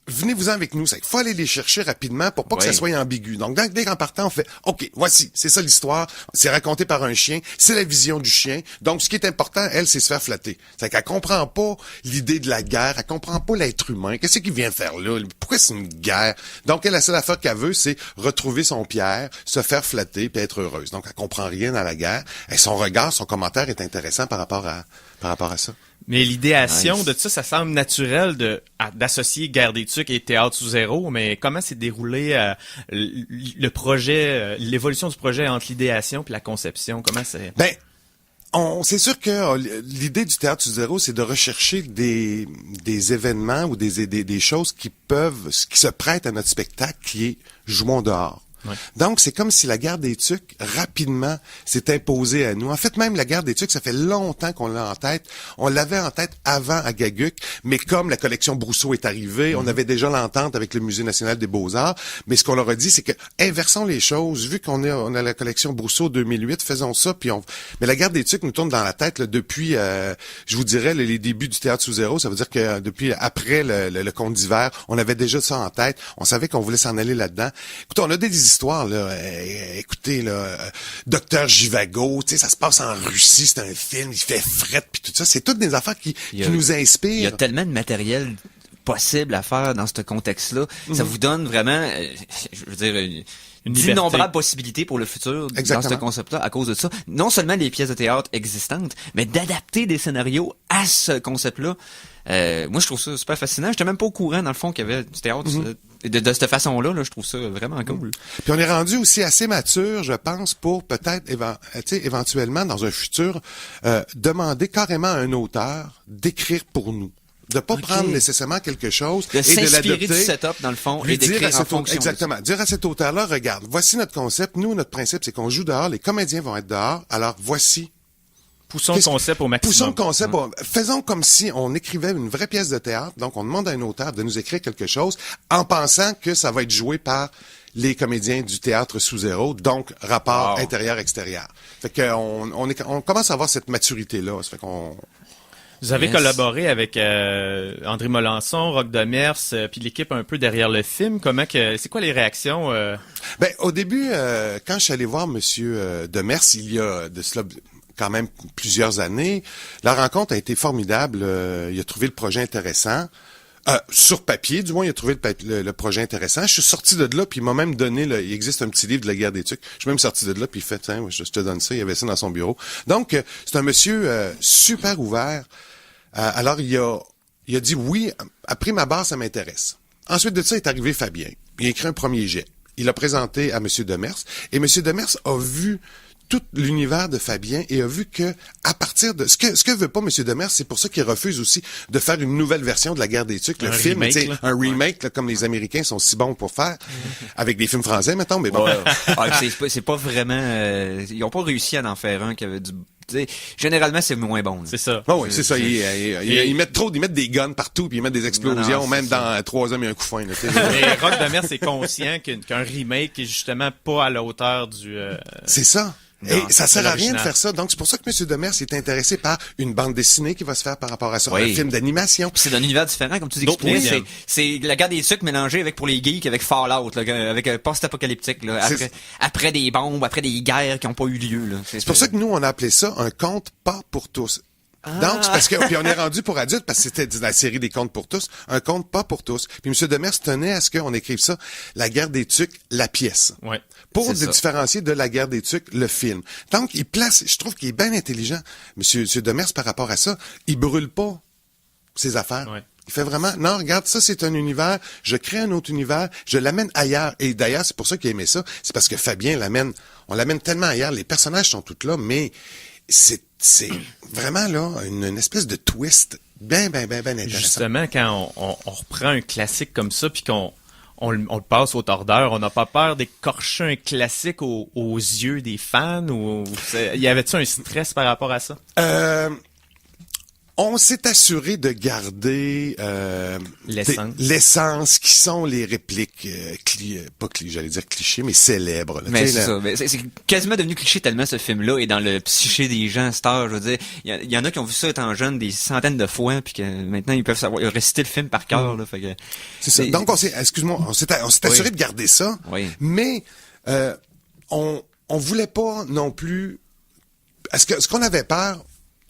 Venez-vous-en avec nous. Il faut aller les chercher rapidement pour pas que ça soit ambigu. Donc, dès qu'en partant, on fait, OK, voici, c'est ça l'histoire. C'est raconté par un chien. C'est la vision du chien. Donc, ce qui est important, elle, c'est se faire flatter. C'est qu'elle comprend pas l'idée de la guerre. Elle comprend pas l'être humain. Qu'est-ce qu'il vient faire là? Pourquoi c'est une guerre? Donc, elle, la seule affaire qu'elle veut, c'est retrouver son Pierre, se faire flatter puis être heureuse. Donc, elle comprend rien à la guerre. Et son regard, son commentaire est intéressant par rapport à ça. Mais l'idéation de ça semble naturel d'associer Guerre des Tucs et Théâtre sous zéro, mais comment s'est déroulé le projet, l'évolution du projet entre l'idéation et la conception? Comment c'est... Ben, c'est sûr que l'idée du Théâtre sous zéro, c'est de rechercher des événements ou des choses qui se prêtent à notre spectacle qui est jouons dehors. Ouais. Donc, c'est comme si la guerre des Tucs, rapidement, s'est imposée à nous. En fait, même la guerre des Tucs, ça fait longtemps qu'on l'a en tête. On l'avait en tête avant à Gaguc, mais comme la collection Brousseau est arrivée, on avait déjà l'entente avec le Musée national des beaux-arts. Mais ce qu'on leur a dit, c'est que inversons les choses. Vu qu'on a la collection Brousseau 2008, faisons ça. Mais la guerre des Tucs nous tourne dans la tête là, depuis, je vous dirais, les débuts du Théâtre sous zéro. Ça veut dire que depuis après le Conte d'hiver, on avait déjà ça en tête. On savait qu'on voulait s'en aller là-dedans. Écoutez, on a des histoires, là, écoutez, là, Docteur Givago, tu sais, ça se passe en Russie, c'est un film, il fait fret, puis tout ça, c'est toutes des affaires qui nous inspirent. Il y a tellement de matériel possible à faire dans ce contexte-là. Ça vous donne vraiment, je veux dire, d'innombrables possibilités pour le futur. Exactement. Dans ce concept-là à cause de ça. Non seulement les pièces de théâtre existantes, mais d'adapter des scénarios à ce concept-là. Moi, je trouve ça super fascinant. J'étais même pas au courant, dans le fond, qu'il y avait du théâtre de cette façon-là. Là, je trouve ça vraiment cool. Puis on est rendu aussi assez mature, je pense, pour peut-être éventuellement, dans un futur, demander carrément à un auteur d'écrire pour nous. De pas prendre nécessairement quelque chose et de l'adopter. Du setup, dans le fond, et d'écrire en fonction. Exactement. Dire à cet auteur-là, regarde, voici notre concept. Nous, notre principe, c'est qu'on joue dehors. Les comédiens vont être dehors. Alors, voici. Poussons le concept au maximum. Poussons le concept. Faisons comme si on écrivait une vraie pièce de théâtre. Donc, on demande à un auteur de nous écrire quelque chose en pensant que ça va être joué par les comédiens du théâtre sous zéro, donc rapport intérieur-extérieur. Fait que on commence à avoir cette maturité-là. Ça fait qu'on... Vous avez collaboré avec André Melançon, Roch Demers, puis l'équipe un peu derrière le film. C'est quoi les réactions? Ben, au début, quand je suis allé voir Monsieur Demers, il y a de cela quand même plusieurs années, la rencontre a été formidable. Il a trouvé le projet intéressant. Sur papier, du moins, il a trouvé le projet intéressant. Je suis sorti de là, puis il m'a même donné, il existe un petit livre de la guerre des Tucs. Je suis même sorti de là, puis il fait, tiens, je te donne ça. Il y avait ça dans son bureau. Donc, c'est un monsieur super ouvert. Alors, il a dit oui, à prime abord, ça m'intéresse. Ensuite de ça, est arrivé Fabien. Il a écrit un premier jet. Il l'a présenté à M. Demers. Et M. Demers a vu tout l'univers de Fabien et a vu que, à partir de... Ce que veut pas M. Demers, c'est pour ça qu'il refuse aussi de faire une nouvelle version de la guerre des Tucs. Le film, remake, un remake, là, comme les Américains sont si bons pour faire, avec des films français, mettons, mais bon. C'est pas vraiment... ils ont pas réussi à en faire un qui avait tu sais, généralement, c'est moins bon. C'est ça. Ah oui, c'est ça. Ils mettent des guns partout, puis ils mettent des explosions, Non, même c'est ça. dans 3 hommes et un coup de foin. Là, Mais Rock de mer, c'est conscient qu'un remake est justement pas à la hauteur du... C'est ça. Non, Et ça sert à rien de l'original. faire ça. Donc, c'est pour ça que M. Demers est intéressé par une bande dessinée qui va se faire par rapport à ça. Oui. Un film d'animation. Puis c'est d'un univers différent, comme tu dis. D'autres moyens. C'est la guerre des sucres mélangée avec, pour les geeks, avec Fallout, là, avec post-apocalyptique, là, après des bombes, après des guerres qui n'ont pas eu lieu, là. C'est pour ça que nous, on a appelé ça un conte pas pour tous. Donc, c'est parce que, puis on est rendu pour adultes, parce que c'était la série des contes pour tous, un conte pas pour tous. Puis M. Demers tenait à ce qu'on écrive ça, la guerre des tucs, la pièce. Ouais. Pour C'est ça. différencier de la guerre des tucs, le film. Donc, il place, je trouve qu'il est bien intelligent, M. Demers, par rapport à ça. Il brûle pas ses affaires. Ouais. Il fait vraiment, non, regarde, ça, c'est un univers, je crée un autre univers, je l'amène ailleurs. Et d'ailleurs, c'est pour ça qu'il aimait ça. C'est parce que Fabien on l'amène tellement ailleurs. Les personnages sont tous là, mais c'est vraiment, là, une espèce de twist bien intéressant. Justement, quand on reprend un classique comme ça, puis on le passe au tordeur, on n'a pas peur d'écorcher un classique aux yeux des fans, ou y avait-tu un stress par rapport à ça? On s'est assuré de garder l'essence qui sont les répliques j'allais dire clichés, mais célèbres. Là. Mais c'est ça. Mais c'est quasiment devenu cliché tellement ce film-là est dans le psyché des gens à cette âge. Je veux dire, il y en a qui ont vu ça étant jeune des centaines de fois, puis que maintenant ils peuvent savoir réciter le film par cœur. Là, fait que c'est ça. Donc on s'est assuré de garder ça, mais on voulait pas non plus. Ce qu'on avait peur.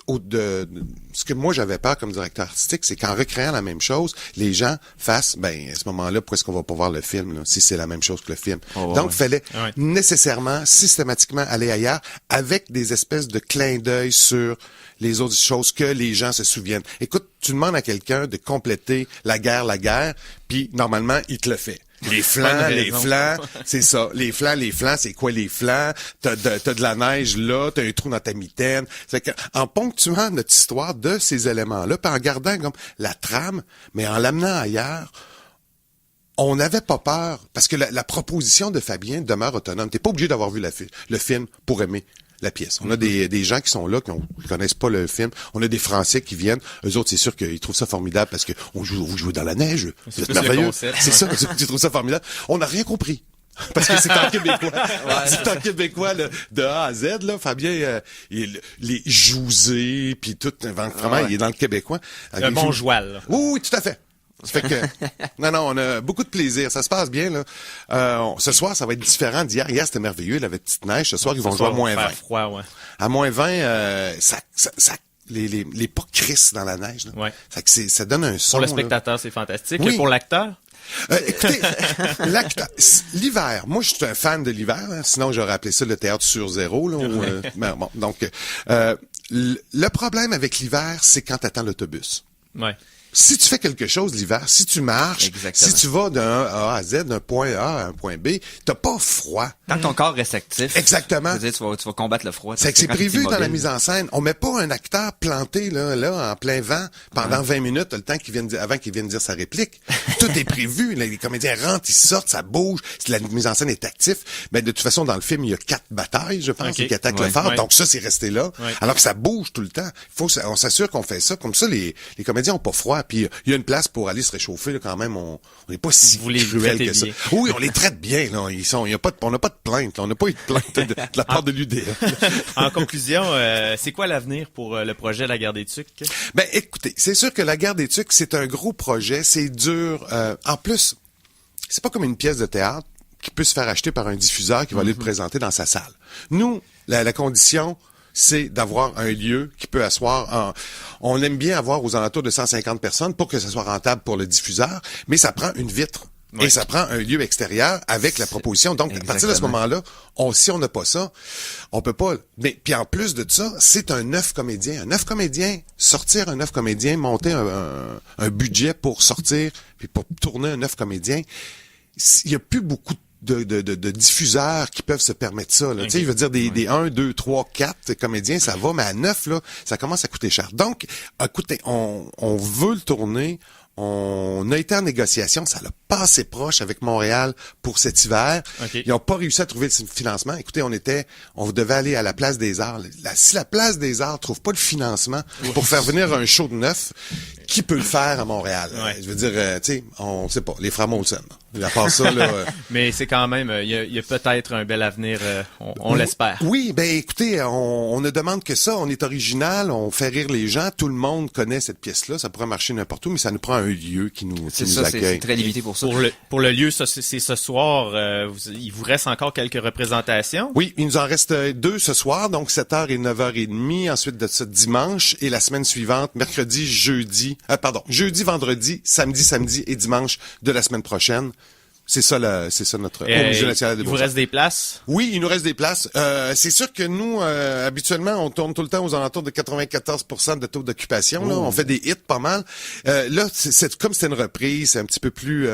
Ce que moi j'avais peur comme directeur artistique, c'est qu'en recréant la même chose, les gens fassent, à ce moment-là, pourquoi est-ce qu'on va pas voir le film, là, si c'est la même chose que le film? Donc, il fallait nécessairement, systématiquement aller ailleurs avec des espèces de clins d'œil sur les autres choses que les gens se souviennent. Écoute, tu demandes à quelqu'un de compléter la guerre, puis normalement, il te le fait. Les flancs, c'est ça. Les flancs, c'est quoi les flancs? T'as de la neige là, t'as un trou dans ta mitaine. C'est que, en ponctuant notre histoire de ces éléments-là, puis en gardant comme la trame, mais en l'amenant ailleurs, on n'avait pas peur, parce que la proposition de Fabien demeure autonome. T'es pas obligé d'avoir vu le film pour aimer la pièce. On a des gens qui sont là, qui connaissent pas le film. On a des Français qui viennent. Eux autres, c'est sûr qu'ils trouvent ça formidable parce que vous jouez dans la neige. C'est merveilleux. C'est ça, ils trouvent ça formidable. On n'a rien compris. Parce que c'est en québécois. C'est en québécois, là, de A à Z, là. Fabien, les jousés, puis tout, vraiment, il est dans le québécois. Un bon joual, là. Oui, tout à fait. Ça fait que, non, on a beaucoup de plaisir. Ça se passe bien, là. Ce soir, ça va être différent d'hier. Hier, c'était merveilleux. Il y avait petite neige. Ce soir, ils vont jouer à moins 20. Froid, ouais. À moins 20, les pas crissent dans la neige, là. Ouais. Fait que ça donne un son. Pour le spectateur, c'est fantastique. Oui. Pour l'acteur? Écoutez, l'hiver, moi je suis un fan de l'hiver, hein, sinon j'aurais appelé ça le théâtre sur zéro. Là, bon, donc, le problème avec l'hiver, c'est quand t'attends l'autobus. Ouais. Si tu fais quelque chose l'hiver, si tu marches, si tu vas d'un A à Z, d'un point A à un point B, t'as pas froid. Tant que ton corps reste actif. Exactement. Tu vas combattre le froid. C'est que c'est prévu dans la mise en scène. On met pas un acteur planté là en plein vent pendant 20 minutes, le temps avant qu'il vienne dire sa réplique. Tout est prévu. Les comédiens rentrent, ils sortent, ça bouge. La mise en scène est active. Mais de toute façon, dans le film, il y a 4 batailles, je pense, qui attaquent le phare. Donc ça, c'est resté là. Alors que ça bouge tout le temps. On s'assure qu'on fait ça. Comme ça, les comédiens ont pas froid. Puis il y a une place pour aller se réchauffer là, quand même. On n'est pas si cruel que ça. Oui, on les traite bien. Là. On n'a pas de plainte. Là. On n'a pas eu de plainte de la part de l'UDA. En conclusion, c'est quoi l'avenir pour le projet La Guerre des Tucs? Écoutez, c'est sûr que La Guerre des Tucs, c'est un gros projet. C'est dur. En plus, c'est pas comme une pièce de théâtre qui peut se faire acheter par un diffuseur qui va aller le présenter dans sa salle. Nous, la condition, c'est d'avoir un lieu qui peut asseoir on aime bien avoir aux alentours de 150 personnes pour que ça soit rentable pour le diffuseur, mais ça prend une vitre. Et ça prend un lieu extérieur avec la proposition. Donc, à partir de ce moment-là, si on n'a pas ça, on peut pas. Mais puis en plus de ça, c'est un 9 comédiens. Un 9 comédiens, sortir un 9 comédiens, monter un budget pour sortir, puis pour tourner un 9 comédiens, il y a plus beaucoup de diffuseurs qui peuvent se permettre ça. Là. Tu sais, je veux dire, des 1, 2, 3, 4 comédiens, ça va, mais à 9, là, ça commence à coûter cher. Donc, écoutez, on veut le tourner, On a été en négociation, ça l'a passé proche avec Montréal pour cet hiver. Okay. Ils n'ont pas réussi à trouver le financement. Écoutez, on devait aller à la Place des Arts. Si la Place des Arts trouve pas le financement pour faire venir un show de neuf, qui peut le faire à Montréal? Ouais. Je veux dire, tu sais, on sait pas, les frères Molson. À part ça, là... Mais c'est quand même, il y a peut-être un bel avenir, on l'espère. Oui, ben écoutez, on ne demande que ça. On est original, on fait rire les gens. Tout le monde connaît cette pièce-là. Ça pourrait marcher n'importe où, mais ça nous prend un lieu qui nous accueille. C'est très limité pour ça. Pour le lieu, c'est ce soir. Il vous reste encore quelques représentations? Oui, il nous en reste 2 ce soir, donc 7h et 9h30. Ensuite de ça, dimanche. Et la semaine suivante, jeudi, vendredi, samedi et dimanche de la semaine prochaine. C'est ça notre Musée national des Beaux-Arts. Il vous reste des places? Oui, il nous reste des places. C'est sûr que nous, habituellement, on tourne tout le temps aux alentours de 94% de taux d'occupation. Là. On fait des hits pas mal. Là, comme c'est une reprise, c'est un petit peu plus...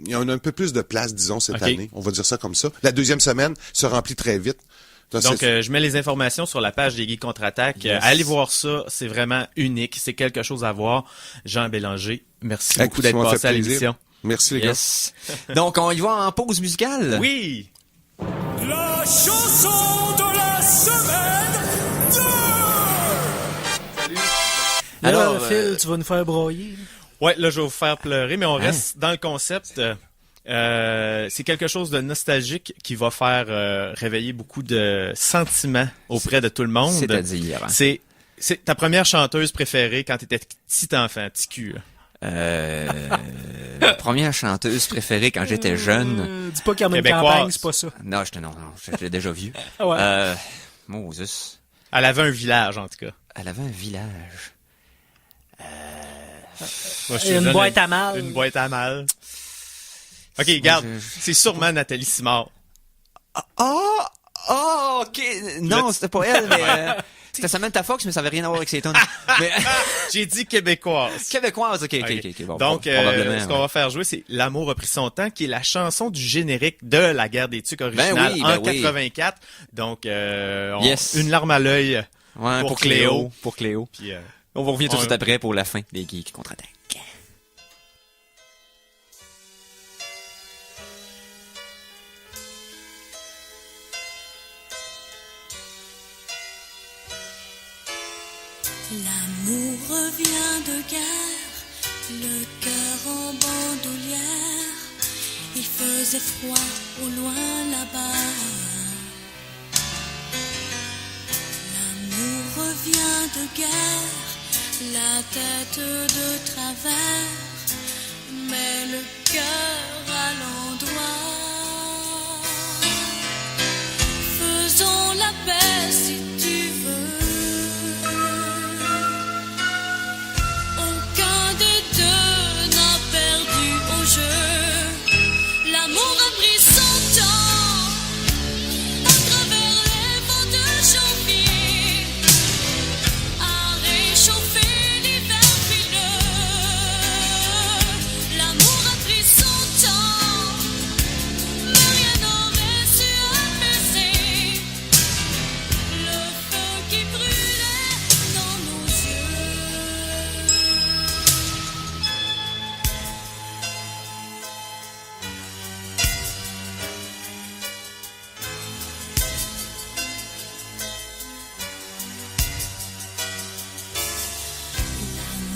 il y a un peu plus de place, disons, cette année. On va dire ça comme ça. La deuxième semaine se remplit très vite. Donc, je mets les informations sur la page des Geeks Contre-Attaque. Yes. Allez voir ça. C'est vraiment unique. C'est quelque chose à voir. Jean Bélanger, merci beaucoup d'être passé à l'émission. Merci les gars. Donc, on y va en pause musicale? Oui! La chanson de la semaine 2! Alors, Phil, tu vas nous faire broyer. Ouais, là, je vais vous faire pleurer, mais on reste dans le concept. C'est quelque chose de nostalgique qui va faire réveiller beaucoup de sentiments auprès de tout le monde. C'est-à-dire? C'est ta première chanteuse préférée quand t'étais petit enfant, petit cul. Première chanteuse préférée quand j'étais jeune. Dis pas Carmen Campagne, c'est pas ça. Non, je l'ai déjà vu. Ouais. Moses. Elle avait un village, en tout cas. Elle avait un village. Moi, une boîte à mal. Une boîte à mal. OK, regarde. C'est sûrement Nathalie Simard. OK. Non, c'était pas elle, mais... C'était Samantha Fox, mais ça avait rien à voir avec ses tonnes. Mais... J'ai dit québécoise. Québécoise, OK. Bon, donc, ce qu'on va faire jouer, c'est L'amour a pris son temps, qui est la chanson du générique de La Guerre des Tucs originale en 84. Donc, une larme à l'œil pour Cléo. Pour Cléo. Puis, on va revenir tout de suite après pour la fin des Geeks Contre-Attaque. L'amour revient de guerre, le cœur en bandoulière. Il faisait froid au loin là-bas. L'amour revient de guerre, la tête de travers, mais le cœur à l'endroit. Faisons la paix si tu veux. L'amour a pris son temps à travers les vents de janvier, à réchauffer l'hiver frileux. L'amour a pris son temps, mais rien n'aurait su apaiser le feu qui brûlait dans nos yeux.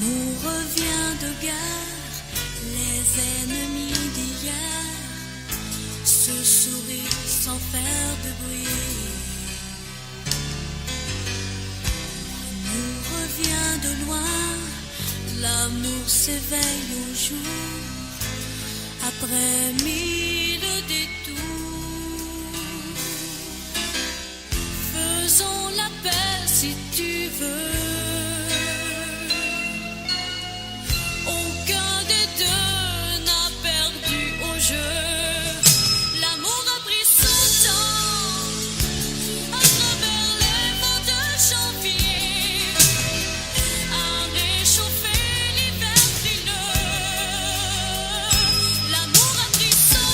L'amour revient de guerre, les ennemis d'hier se sourient sans faire de bruit. L'amour revient de loin, l'amour s'éveille au jour, après 1000 détours. Faisons la paix si tu veux. Aucun des deux n'a perdu au jeu. L'amour a pris son temps à travers les vents de janvier, à réchauffer l'hiver frileux. L'amour a pris son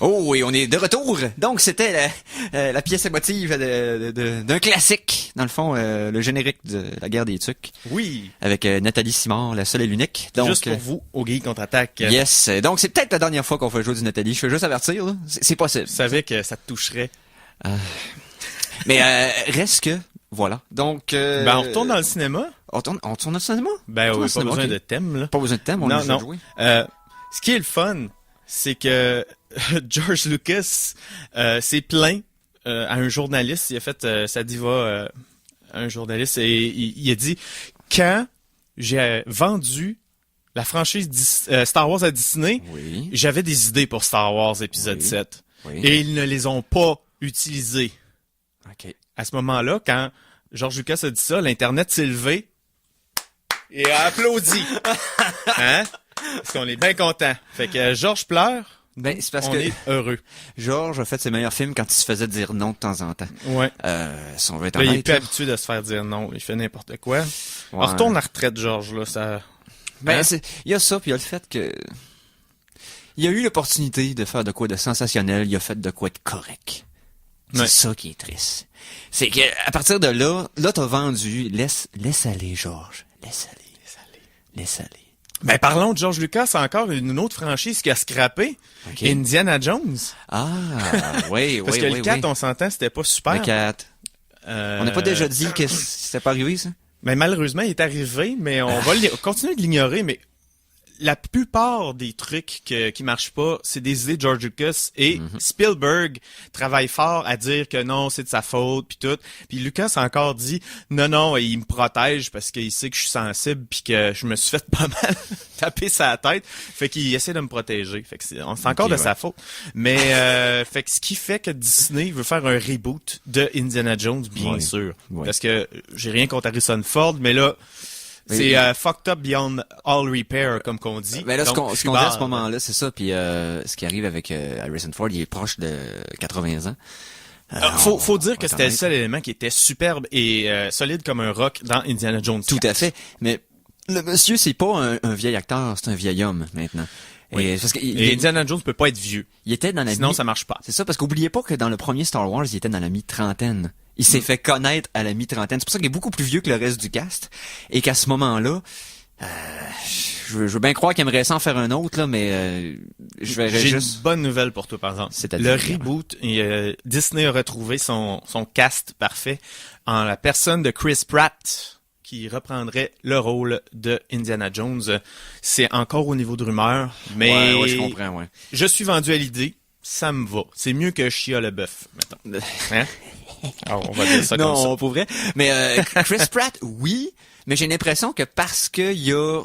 Oh oui, on est de retour. Donc c'était la pièce émotive d'un classique, dans le fond, le générique de la guerre des tucs. Oui. Avec Nathalie Simard, la seule et l'unique. Donc, juste pour vous, au Geek contre-attaque. Yes. Donc c'est peut-être la dernière fois qu'on va jouer du Nathalie. Je veux juste avertir, là. C'est possible. Je savais que ça te toucherait. Mais reste que voilà. Donc on retourne dans le cinéma. On retourne dans le cinéma? Ben oui, pas cinéma, besoin okay. de thème là. Pas besoin de thème, on a déjà joué. Ce qui est le fun, c'est que George Lucas s'est plaint à un journaliste. Il a fait sa diva à un journaliste et il a dit quand j'ai vendu la franchise Star Wars à Disney, oui. J'avais des idées pour Star Wars épisode 7 et ils ne les ont pas utilisées. OK. À ce moment-là, quand George Lucas a dit ça, l'internet s'est levé et a applaudi. Hein? Parce qu'on est bien content. Fait que George pleure. Ben, c'est parce on que est heureux. George a fait ses meilleurs films quand il se faisait dire non de temps en temps. Ouais. Si on veut être Là, il est honnête, plus habitué de se faire dire non. Il fait n'importe quoi. Ouais. On retourne à la retraite, George, là, ça... Ben, il y a ça, puis il y a le fait que... Il a eu l'opportunité de faire de quoi de sensationnel, il a fait de quoi de correct. C'est ça qui est triste. C'est que à partir de là t'as vendu, laisse aller, George. Laisse aller. Ben, parlons de George Lucas, c'est encore une autre franchise qui a scrappé. Okay. Indiana Jones. Ah, oui. Parce que le 4, on s'entend, c'était pas super. Le 4. On n'a pas déjà dit que c'était pas arrivé, ça? Ben, malheureusement, il est arrivé, mais on va continuer de l'ignorer, mais la plupart des trucs qui marchent pas, c'est des idées de George Lucas et Spielberg travaille fort à dire que non, c'est de sa faute puis tout. Puis Lucas a encore dit non, il me protège parce qu'il sait que je suis sensible puis que je me suis fait pas mal taper sa tête. Fait qu'il essaie de me protéger. Fait que c'est encore de sa faute. Mais fait que ce qui fait que Disney veut faire un reboot de Indiana Jones, bien sûr. Ouais. Parce que j'ai rien contre Harrison Ford, mais là c'est fucked up beyond all repair, comme qu'on dit. Ben là, ce qu'on dit à ce moment-là, c'est ça. Puis ce qui arrive avec Harrison Ford, il est proche de 80 ans. Faut dire que c'était le seul élément qui était superbe et solide comme un roc dans Indiana Jones 4. Tout à fait. Mais le monsieur, c'est pas un vieil acteur, c'est un vieil homme maintenant. Oui. Et Indiana Jones peut pas être vieux. Il était dans la sinon ça marche pas. C'est ça, parce qu'oubliez pas que dans le premier Star Wars, il était dans la mi-trentaine. Il s'est fait connaître à la mi-trentaine. C'est pour ça qu'il est beaucoup plus vieux que le reste du cast. Et qu'à ce moment-là, je veux bien croire qu'il aimerait ça en faire un autre, là, mais je verrais juste... J'ai une bonne nouvelle pour toi, par exemple. Le reboot, Disney a retrouvé son cast parfait en la personne de Chris Pratt, qui reprendrait le rôle de Indiana Jones. C'est encore au niveau de rumeur, mais... Ouais, je comprends, ouais. Je suis vendu à l'idée. Ça me va. C'est mieux que Shia LaBeouf, mettons. Hein? Alors, on va dire ça comme ça. Non, pour vrai. Mais Chris Pratt, oui, mais j'ai l'impression que parce qu'il a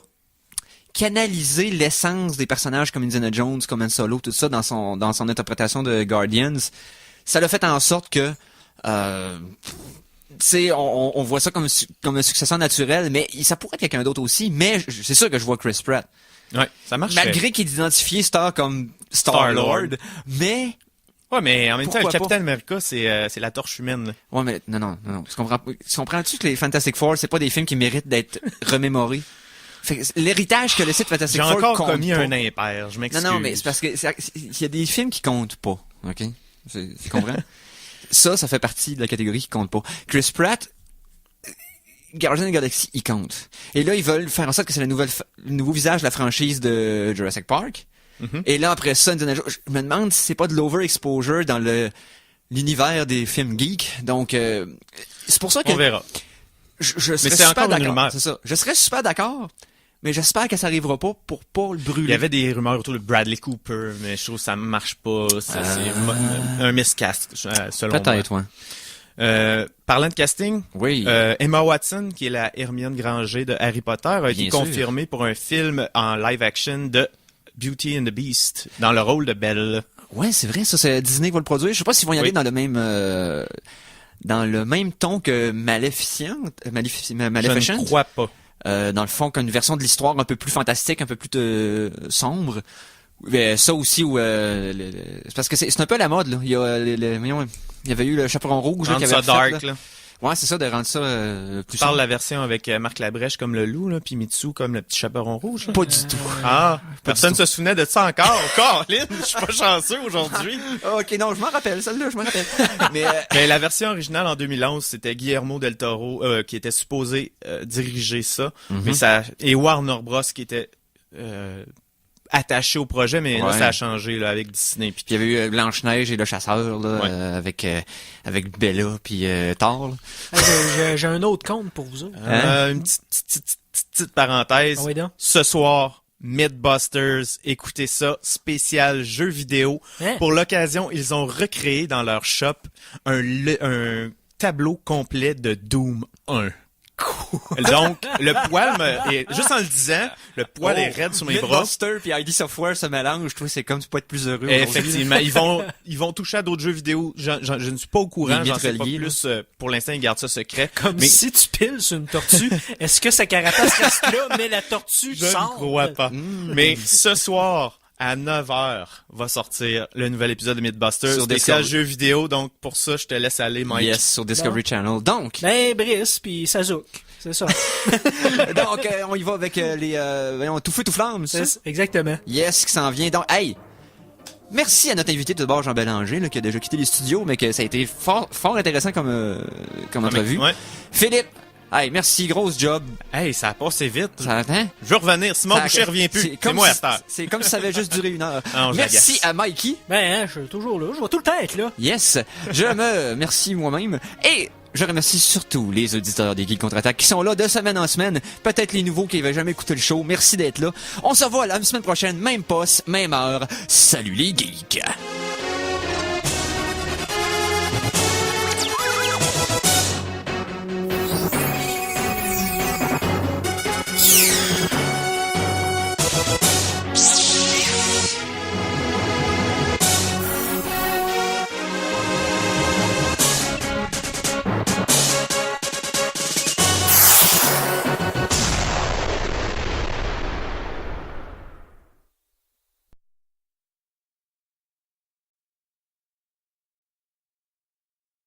canalisé l'essence des personnages comme Indiana Jones, comme Han Solo, tout ça dans son interprétation de Guardians, ça l'a fait en sorte que on voit ça comme un successeur naturel, mais ça pourrait être quelqu'un d'autre aussi, mais c'est sûr que je vois Chris Pratt. Ouais, ça marche. Malgré qu'il est identifié comme Star-Lord, mais... Ouais, mais en même temps, le Capitaine America, c'est la torche humaine, là. Ouais, mais non. Comprends-tu que les Fantastic Four, c'est pas des films qui méritent d'être remémorés? L'héritage que le site Fantastic Four compte pas. J'ai encore commis un impair, je m'excuse. Non, mais c'est parce que il y a des films qui comptent pas, ok? Tu comprends? Ça fait partie de la catégorie qui compte pas. Chris Pratt, Guardians of the Galaxy, il compte. Et là, ils veulent faire en sorte que c'est le nouveau visage de la franchise de Jurassic Park. Mm-hmm. Et là, après ça, je me demande si c'est pas de l'overexposure dans l'univers des films geeks. Donc, c'est pour ça que... On verra. Je serais super d'accord. C'est ça. Je serais super d'accord, mais j'espère que ça arrivera pas pour pas le brûler. Il y avait des rumeurs autour de Bradley Cooper, mais je trouve que ça marche pas. C'est un miscast, selon moi. Peut-être, ouais. Parlant de casting, oui. Emma Watson, qui est la Hermione Granger de Harry Potter, a été confirmée pour un film en live action de Beauty and the Beast, dans le rôle de Belle. Ouais, c'est vrai, ça, Disney va le produire. Je sais pas s'ils vont y aller dans le même ton que Maleficent. Je ne crois pas. Dans le fond, qu'une version de l'histoire un peu plus fantastique, un peu plus sombre. Ça aussi, c'est parce que c'est un peu à la mode, là. Il y avait eu le Chaperon Rouge, là, qui avait ça dark, là. Ouais, c'est ça, de rendre ça plus Tu parles simple. la version avec Marc Labrèche comme le loup, là, puis Mitsu comme le petit chaperon rouge. Là. Pas du tout. Ah, personne du tout. se souvenait de ça encore. Caroline, je suis pas chanceux aujourd'hui. Ok, non, je m'en rappelle, celle-là, je m'en rappelle. Mais Mais la version originale en 2011, c'était Guillermo del Toro qui était supposé diriger ça, mais ça et Warner Bros qui était attaché au projet, mais là Ouais. ça a changé là avec Disney. Puis puis il y avait eu Blanche-Neige et le chasseur, là, Ouais. avec Bella puis Thor, là. J'ai un autre compte pour vous autres. une petite parenthèse. Ah oui, donc. Ce soir, Mythbusters, écoutez ça, spécial jeu vidéo. Hein? Pour l'occasion, ils ont recréé dans leur shop un tableau complet de Doom 1. Donc, le poil juste en le disant, le poil est raide sur mes bras. Mythbuster puis ID Software se mélangent, je trouve, c'est comme tu peux être plus heureux. aujourd'hui. Effectivement, ils vont toucher à d'autres jeux vidéo. Je ne suis pas au courant, Les j'en sais pas vitres plus. Pour l'instant, ils gardent ça secret. Comme mais si tu piles sur une tortue, est-ce que sa carapace reste là, mais la tortue je sort? ne crois pas. Mais ce soir, à 9h, va sortir le nouvel épisode de Mythbusters, Sur spécial Discovery. jeux vidéo. Donc, pour ça, je te laisse aller, Mike. Yes, sur Discovery Channel. Donc, Ben, Brice, puis Sazouk. C'est ça. on y va avec les tout feu tout flamme, ça. Exactement. Yes, qui s'en vient. Donc, hey, merci à notre invité de bord, Jean Bélanger, là, qui a déjà quitté les studios, mais que ça a été fort intéressant comme entrevue. Ouais. Philippe, hey, merci, grosse job. Hey, ça a passé vite. Ça attend? Je veux revenir. Simon Boucher revient plus. C'est moi à cette heure. C'est comme si ça avait juste duré 1 heure. Non, je Merci l'agace. à Mikey. Ben, hein, je suis toujours là. Je vais tout le temps être là. Yes, je me remercie moi-même et je remercie surtout les auditeurs des Geeks Contre-Attaque qui sont là de semaine en semaine. Peut-être les nouveaux qui n'avaient jamais écouté le show. Merci d'être là. On se revoit la semaine prochaine, même poste, même heure. Salut les geeks!